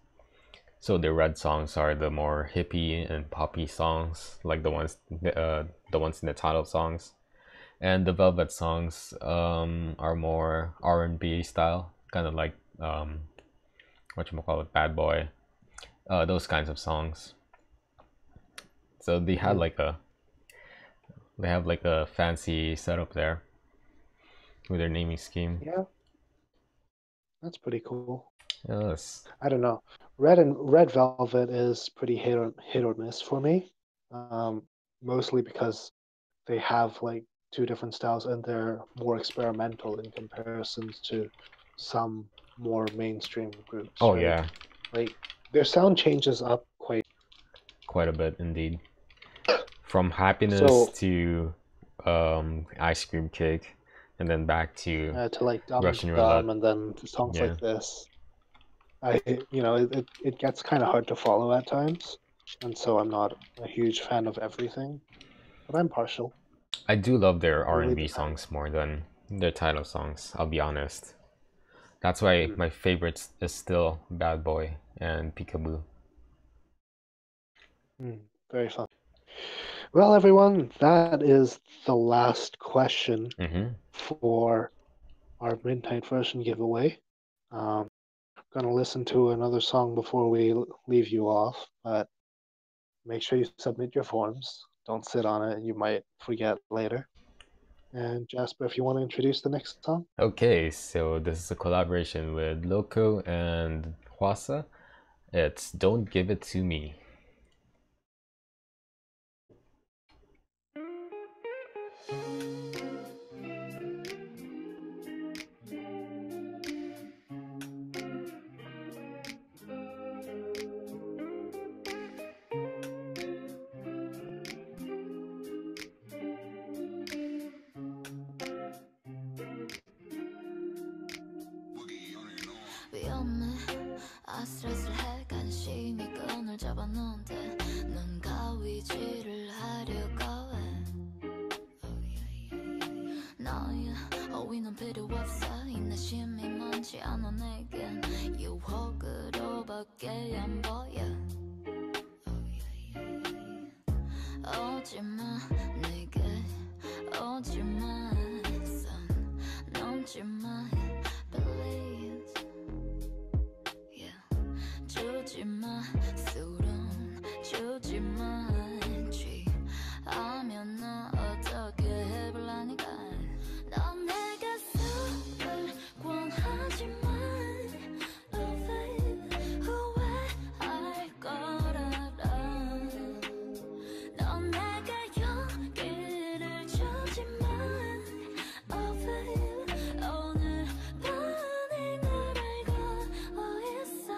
So the Red songs are the more hippie and poppy songs, like the ones in the title songs, and the Velvet songs are more R&B style, kind of like whatchamacallit, Bad Boy, those kinds of songs. So they had like a fancy setup there with their naming scheme.
Yeah, that's pretty cool.
Yes.
I don't know. Red Velvet is pretty hit or miss for me. Mostly because they have like two different styles and they're more experimental in comparisons to some more mainstream groups.
Oh
right?
yeah,
Like their sound changes up
quite a bit indeed. From Happiness to Ice Cream Cake, and then back to
like Dumb
Russian Roulette.
and then songs
Yeah.
like this. It gets kind of hard to follow at times, and so I'm not a huge fan of everything, but I'm partial.
I do love their
Really
R&B
depends.
songs more than their title songs, I'll be honest. That's why my favorites is still Bad Boy and Peekaboo.
Very fun. Well, everyone, that is the last question for our midnight version giveaway. I'm gonna listen to another song before we leave you off, but make sure you submit your forms. Don't sit on it; you might forget later. And Jasper, if you want to introduce the next song.
Okay, so this is a collaboration with Loco and Hwasa. It's Don't Give It To Me.
위험해 아슬아슬해 관심이 끈을 잡았는데 넌 가위질을 하려고 해 너의 어휘는 필요 없어 인내심이 많지 않아 내겐 유혹으로밖에 안 보여 오지마 내게 오지마 선 넘지마 please 주지마 술은 주지마 취하면 나 어떻게 해볼라니까 넌 내게 술을 권하지만 Oh babe 후회할 거라라 넌 내게 용기를 주지만 Oh babe 오늘 밤에 널 알고 있어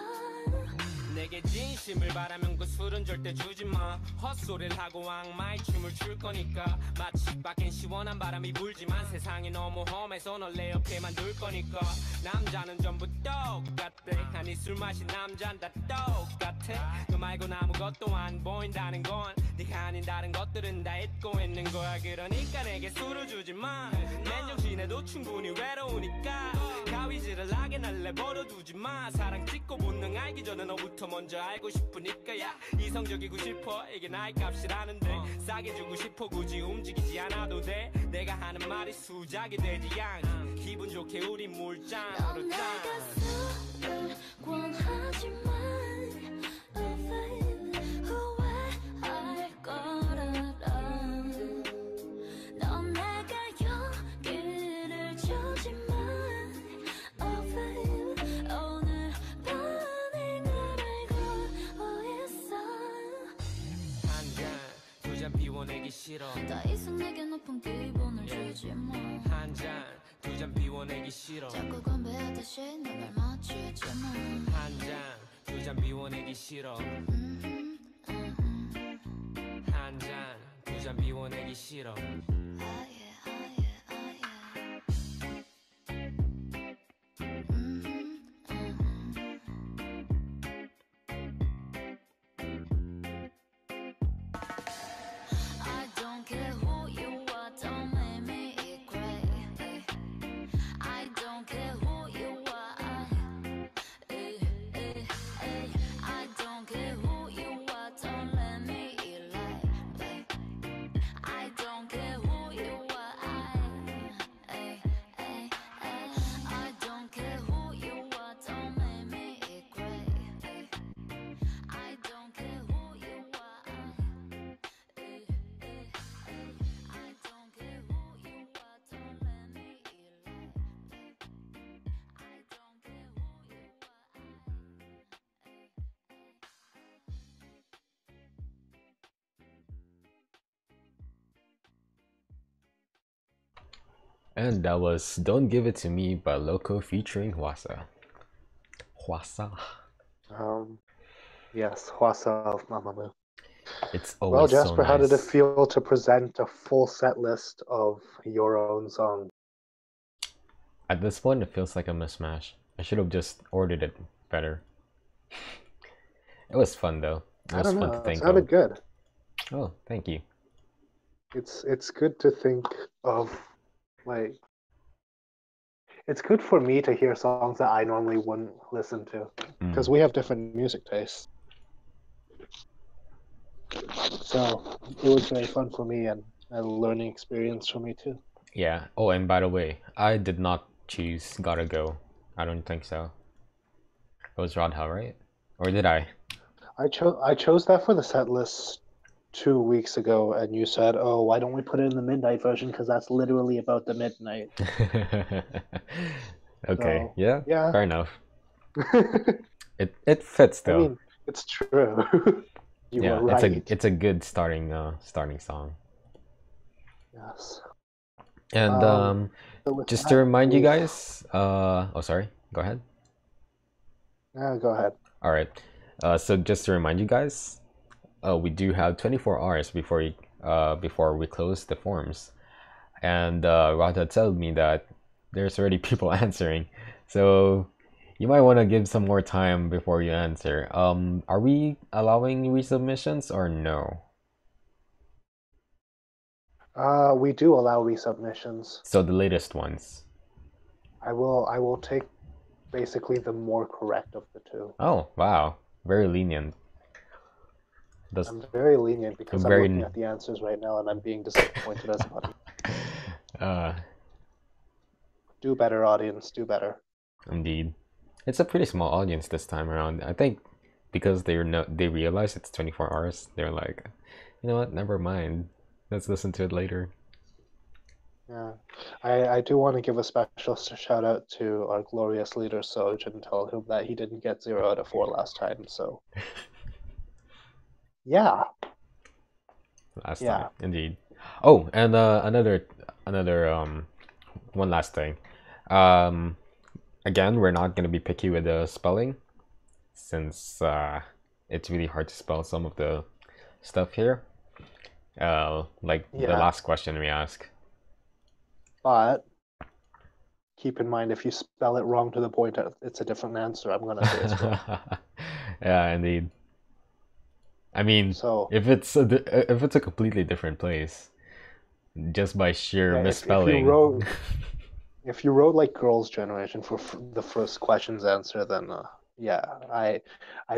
내게 진심을 바라면 그 술은 절대 주지마 헛소리를 하고 악마의 춤을 출 거니까 마치 밖엔 시원한 바람이 불지만 세상이 너무 험해서 널 내 옆에만 둘 거니까 남자는 전부 똑같대 아니 술 마신 남잔 다 똑같아 너 말곤 아무것도 안 보인다는 건 네가 아닌 다른 것들은 다 잊고 있는 거야 그러니까 내게 술을 주지마 맨정신에도 충분히 외로우니까 가위질을 하게 날 내버려 두지마 사랑 찍고 본능 알기 전에 너부터 먼저 알고 싶으니까 야 이성적이고 싶어 이게 나의 값이라는데 싸게 주고 싶어 굳이 움직이지 않아도 돼 내가 하는 말이 수작이 되지 않게 기분 좋게 우리 물장으로 짠 내가 술을 권하지만 Oh babe 후회할 거라라 넌 내게 용기를 주지만 Oh babe 오늘 밤에 널 알고 있어 한 잔 두 잔 비워내기 싫어 더 이상 내게 높은 기분을 주지 마 한 잔 두 잔 비워내기 싫어 자꾸 건배하듯이 널 맞추지 마 한 잔 두 잔 비워내기 싫어 한 잔 두 잔 비워내기 싫어 I don't care who you are, don't make me cry. I don't care who you are. I don't care who you are, don't let me lie. I don't care who
And that was Don't Give It To Me by Loco featuring Hwasa. Hwasa.
Yes, Hwasa of Mamamoo.
It's always
well, Jasper,
so nice.
How did it feel to present a full set list of your own songs?
At this point, it feels like a mismatch. I should have just ordered it better. It was fun though. It was fun to think
it sounded
of.
good.
Oh, thank you.
It's good to think of, like, it's good for me to hear songs that I normally wouldn't listen to, because we have different music tastes. So it was very fun for me and a learning experience for me too.
Yeah. Oh, and by the way, I did not choose Gotta Go. I don't think so. It was Radha, right? Or did I?
I chose that for the set list 2 weeks ago, and you said, "Oh, why don't we put it in the midnight version? Because that's literally about the midnight."
Okay.
So,
yeah. Fair enough. It fits though.
I mean, it's true. You were right.
It's a good starting song.
Yes.
And just to remind you guys, oh sorry, go ahead.
Go ahead.
All right. So just to remind you guys, we do have 24 hours before we close the forms, and Radha told me that there's already people answering, so you might want to give some more time before you answer. Are we allowing resubmissions or no?
We do allow resubmissions.
So the latest ones.
I will take basically the more correct of the two.
Oh wow, very lenient.
I'm very lenient because I'm looking at the answers right now and I'm being disappointed as an audience. Do better, audience. Do better.
Indeed. It's a pretty small audience this time around. I think because they realize it's 24 hours, they're like, you know what, never mind. Let's listen to it later.
Yeah. I do want to give a special shout out to our glorious leader Soj and tell him that he didn't get 0 out of 4 last time, so yeah.
Last time, indeed. Oh, and another one last thing. Again, we're not gonna be picky with the spelling, since it's really hard to spell some of the stuff here. Like the last question we ask.
But keep in mind, if you spell it wrong to the point that it's a different answer, I'm gonna say it's wrong.
Yeah, indeed. I mean, so if it's a completely different place, just by sheer misspelling.
If you wrote like Girls' Generation for the first question's answer, then I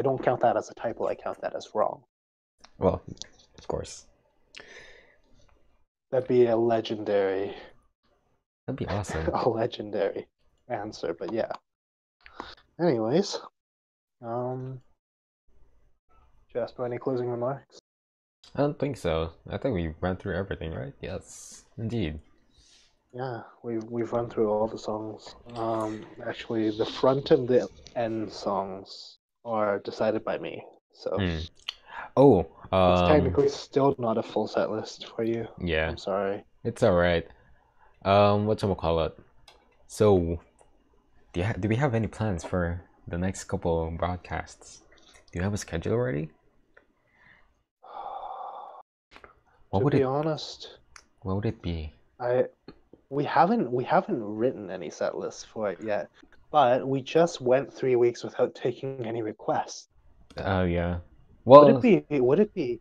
don't count that as a typo. I count that as wrong.
Well, of course.
That'd be a legendary.
That'd be awesome.
A legendary answer, but yeah. Anyways, Jasper, any closing remarks?
I don't think so. I think we ran through everything, right? Yes, indeed.
Yeah, we've run through all the songs. Actually, the front and the end songs are decided by me. So.
Oh.
It's technically still not a full set list for you.
Yeah.
I'm sorry.
It's alright. Whatchamacallit? So, do we have any plans for the next couple broadcasts? Do you have a schedule already?
To be honest,
what would it be?
We haven't written any set lists for it yet, but we just went 3 weeks without taking any requests.
Oh yeah. Well,
would it be?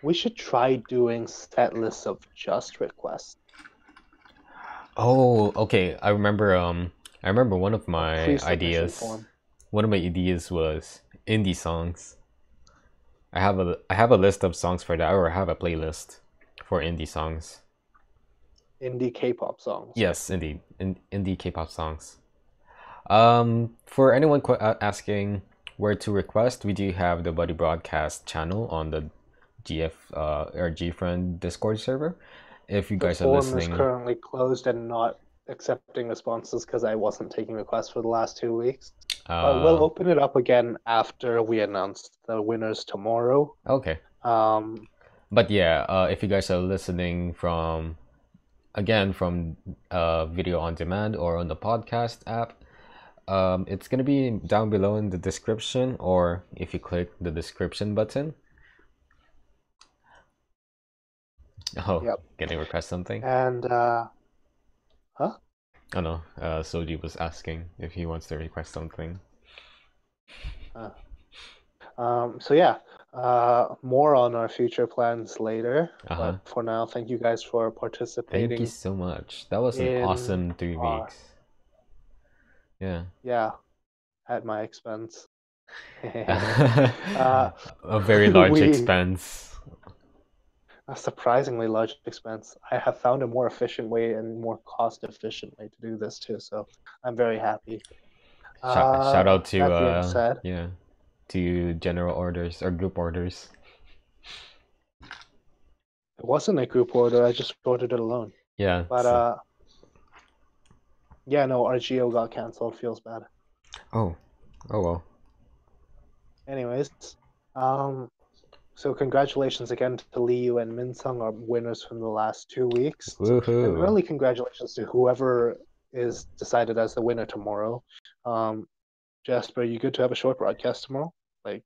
We should try doing set lists of just requests.
Oh, okay. I remember one of my ideas. One of my ideas was indie songs. I have a list of songs for that, or I have a playlist for indie songs.
Indie K-pop songs.
Yes, indeed. Indie K-pop songs. For anyone asking where to request, we do have the Buddy Broadcast channel on the GFriend Discord server. If you guys are listening,
the form is currently closed and not accepting responses because I wasn't taking requests for the last 2 weeks. But we'll open it up again after we announce the winners tomorrow.
Okay. But yeah, if you guys are listening from again, from video on demand or on the podcast app. It's gonna be down below in the description, or if you click the description button. Oh,
Yep.
can I request something?
And huh?
Oh no, Soji was asking if he wants to request something.
So yeah, more on our future plans later.
Uh-huh.
But for now, thank you guys for participating.
Thank you so much. That was an awesome 3 weeks. Yeah.
Yeah, at my expense.
A very large expense.
A surprisingly large expense. I have found a more efficient way and more cost-efficient way to do this too, so I'm very happy.
Shout out to
that being said,
yeah, to general orders or group orders.
it wasn't a group order. I just ordered it alone.
Yeah.
But yeah, no, our Geo got canceled. Feels bad.
Oh well.
Anyways, so congratulations again to Liu and Minsung, our winners from the last 2 weeks.
Woohoo.
And really congratulations to whoever is decided as the winner tomorrow. Jasper, you good to have a short broadcast tomorrow? Like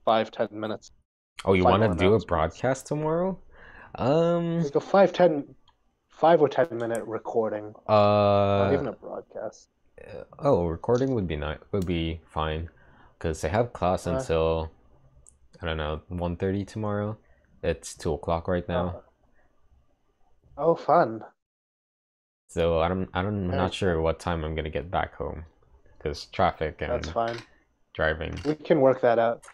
5-10 minutes.
Oh, you want to do a broadcast tomorrow?
Like a 5 or 10 minute recording. Not even a broadcast.
Recording would be fine, because I have class until I don't know 1:30 tomorrow. It's 2:00 right now.
Oh, fun.
So I'm not sure what time I'm gonna get back home, because traffic and
that's fine.
Driving.
We can work that out.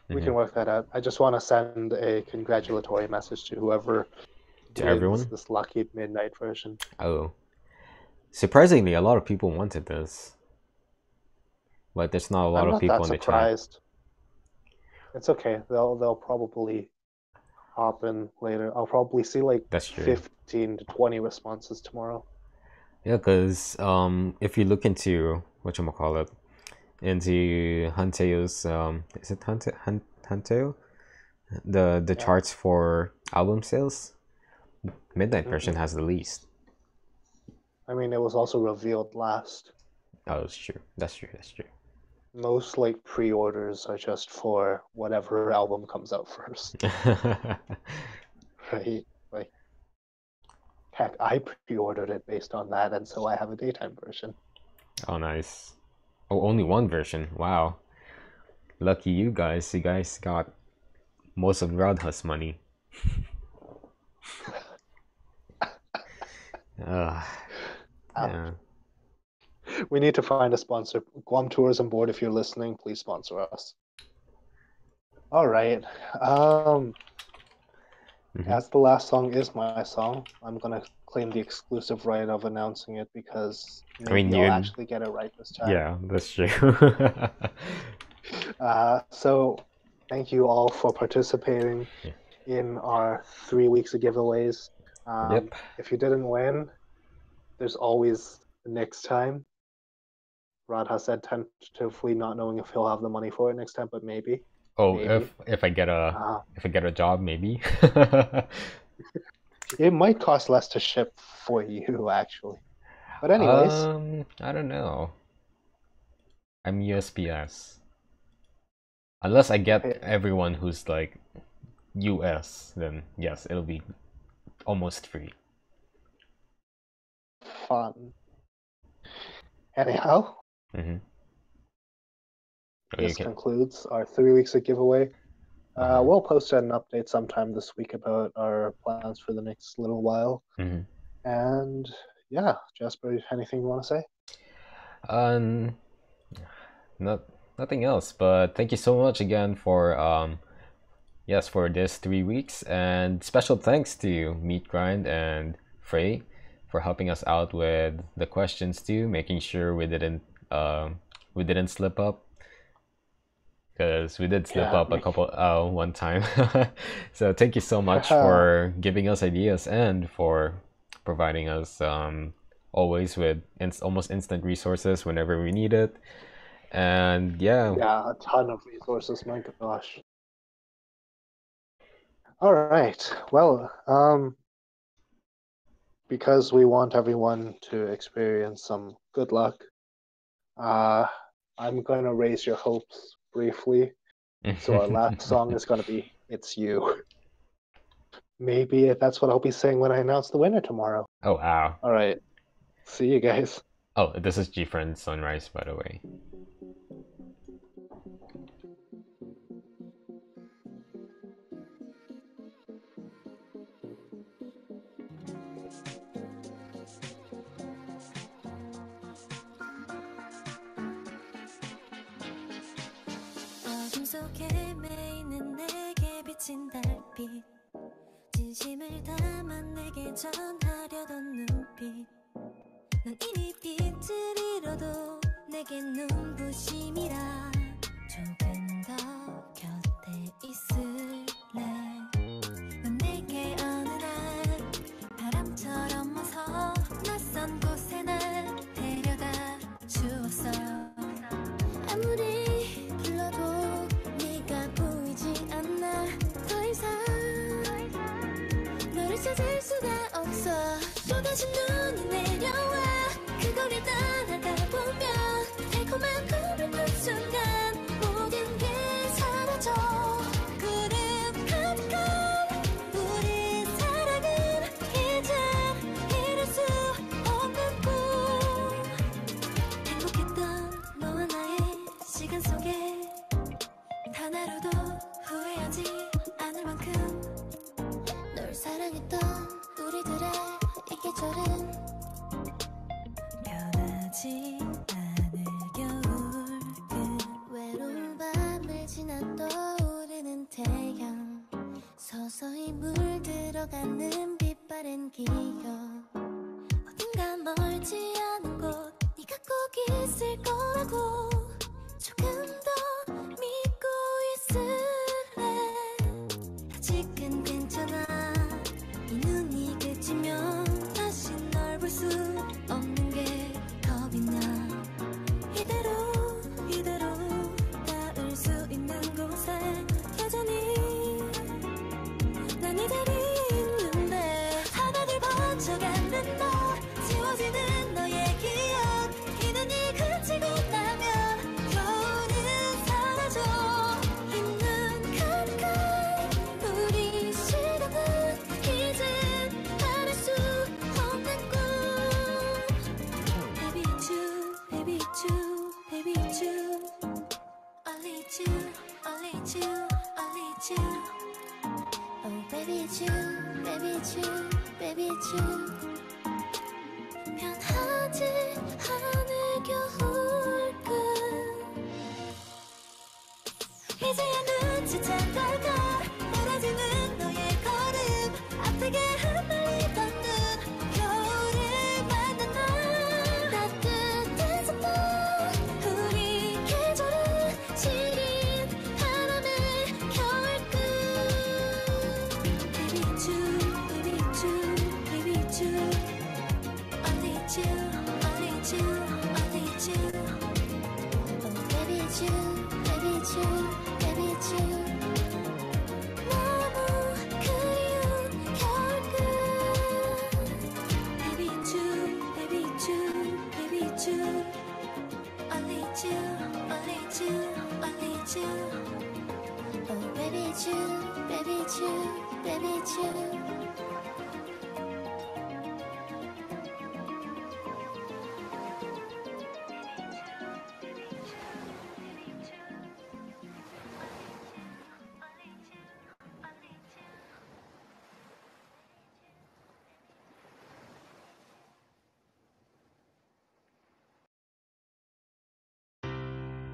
We can work that out. I just want to send a congratulatory message to whoever
everyone
this lucky midnight version.
Oh, surprisingly, a lot of people wanted this, but there's not a lot of people in the chat.
It's okay. They'll probably hop in later. I'll probably see like 15 to 20 responses tomorrow.
Yeah, because if you look into whatchamacallit, into Hunteo's is it Hunteo? The charts for album sales, Midnight version has the least.
I mean, it was also revealed last.
Oh, that's true. That's true.
Most like pre-orders are just for whatever album comes out first. Right? Like, heck, I pre-ordered it based on that, and so I have a daytime version.
Oh, nice. Oh, only one version. Wow. Lucky you guys. You guys got most of Radha's money. Yeah.
We need to find a sponsor. Guam Tourism Board, if you're listening, please sponsor us. All right. As the last song is my song, I'm gonna claim the exclusive right of announcing it, because maybe I'll actually get it right this time.
Yeah, that's true.
So thank you all for participating in our 3 weeks of giveaways. If you didn't win, there's always the next time. Radha said tentatively, not knowing if he'll have the money for it next time, but maybe.
Oh, maybe. if I get a job, maybe.
It might cost less to ship for you, actually. But anyways,
I don't know. I'm USPS. Unless I get everyone who's like US, then yes, it'll be almost free.
Fun. Anyhow, this concludes our 3 weeks of giveaway. We'll post an update sometime this week about our plans for the next little while. And yeah, Jasper, anything you want to say?
Nothing else, but thank you so much again for for this 3 weeks, and special thanks to Meat Grind and Frey for helping us out with the questions too, making sure we didn't slip up, because we did slip up one time. So thank you so much for giving us ideas and for providing us always with almost instant resources whenever we need it. And yeah,
a ton of resources, my gosh. All right, well, because we want everyone to experience some good luck, I'm gonna raise your hopes briefly. So our last song is gonna be "It's You." Maybe that's what I'll be saying when I announce the winner tomorrow.
Oh wow!
All right, see you guys.
Oh, this is GFriend Sunrise, by the way.
속에 매이는 내게 비친 달빛 진심을 담아 내게 전하려던 눈빛 넌 이미 빛을 잃어도 내겐 눈부심이라 조금 더 곁에 있을래 넌 내게 어느 날 바람처럼 와서 낯선 곳에 날 데려다 주었어 아무리 불러도 네가 보이지 않아 더 이상 너를 찾을 수가 없어 쏟아진 눈이 내려와 그 거리를 따라가 보면 달콤한 꿈을 꾼 순간 모든 게 사라져 구름 가득한 우리 사랑은 이제 이룰 수 없는 꿈 행복했던 너와 나의 시간 속에 단 하루도 후회하지 않을 만큼 널 사랑했던 우리들의 이 계절은 변하지 않을 겨울 그 외로운 밤을 지나 떠오르는 태양 서서히 물들어가는 빛바랜 기억 어딘가 멀지 않은 곳 네가 꼭 있을 거라고 조금 더 믿고 있을래 아직은 괜찮아 이 눈이 그치면 다시 널 볼 수 없는 게 겁이 나 이대로 닿을 수 있는 곳에 여전히 난 이대로 있는데 하나둘 번져가는 너 지워지는 너의 기억 이 눈이 그치고 나면 겨울은 사라져 이 눈 가득한 우리 시간은 이젠 바랄 수 없는 꿈 Baby it's you, baby it's you, baby it's you Only it's you, only it's you, only it's you Oh baby it's you, baby it's you, baby it's you 변하지 않을 겨울끝 이제야 눈치챈 걸까 멀어지는 너의 걸음 아프게 흩날리던 눈 겨울을 만난 날 따뜻해졌던 우리 계절은 시린 바람의 겨울끝 Baby it's you, baby it's you, baby it's you Only it's you, only it's you, only it's you Oh baby it's you, baby it's you, baby it's you 너무 그리운 겨울끝 Baby it's you, baby it's you, baby it's you Only it's you, only it's you, only it's you Oh baby it's you, baby it's you, baby it's you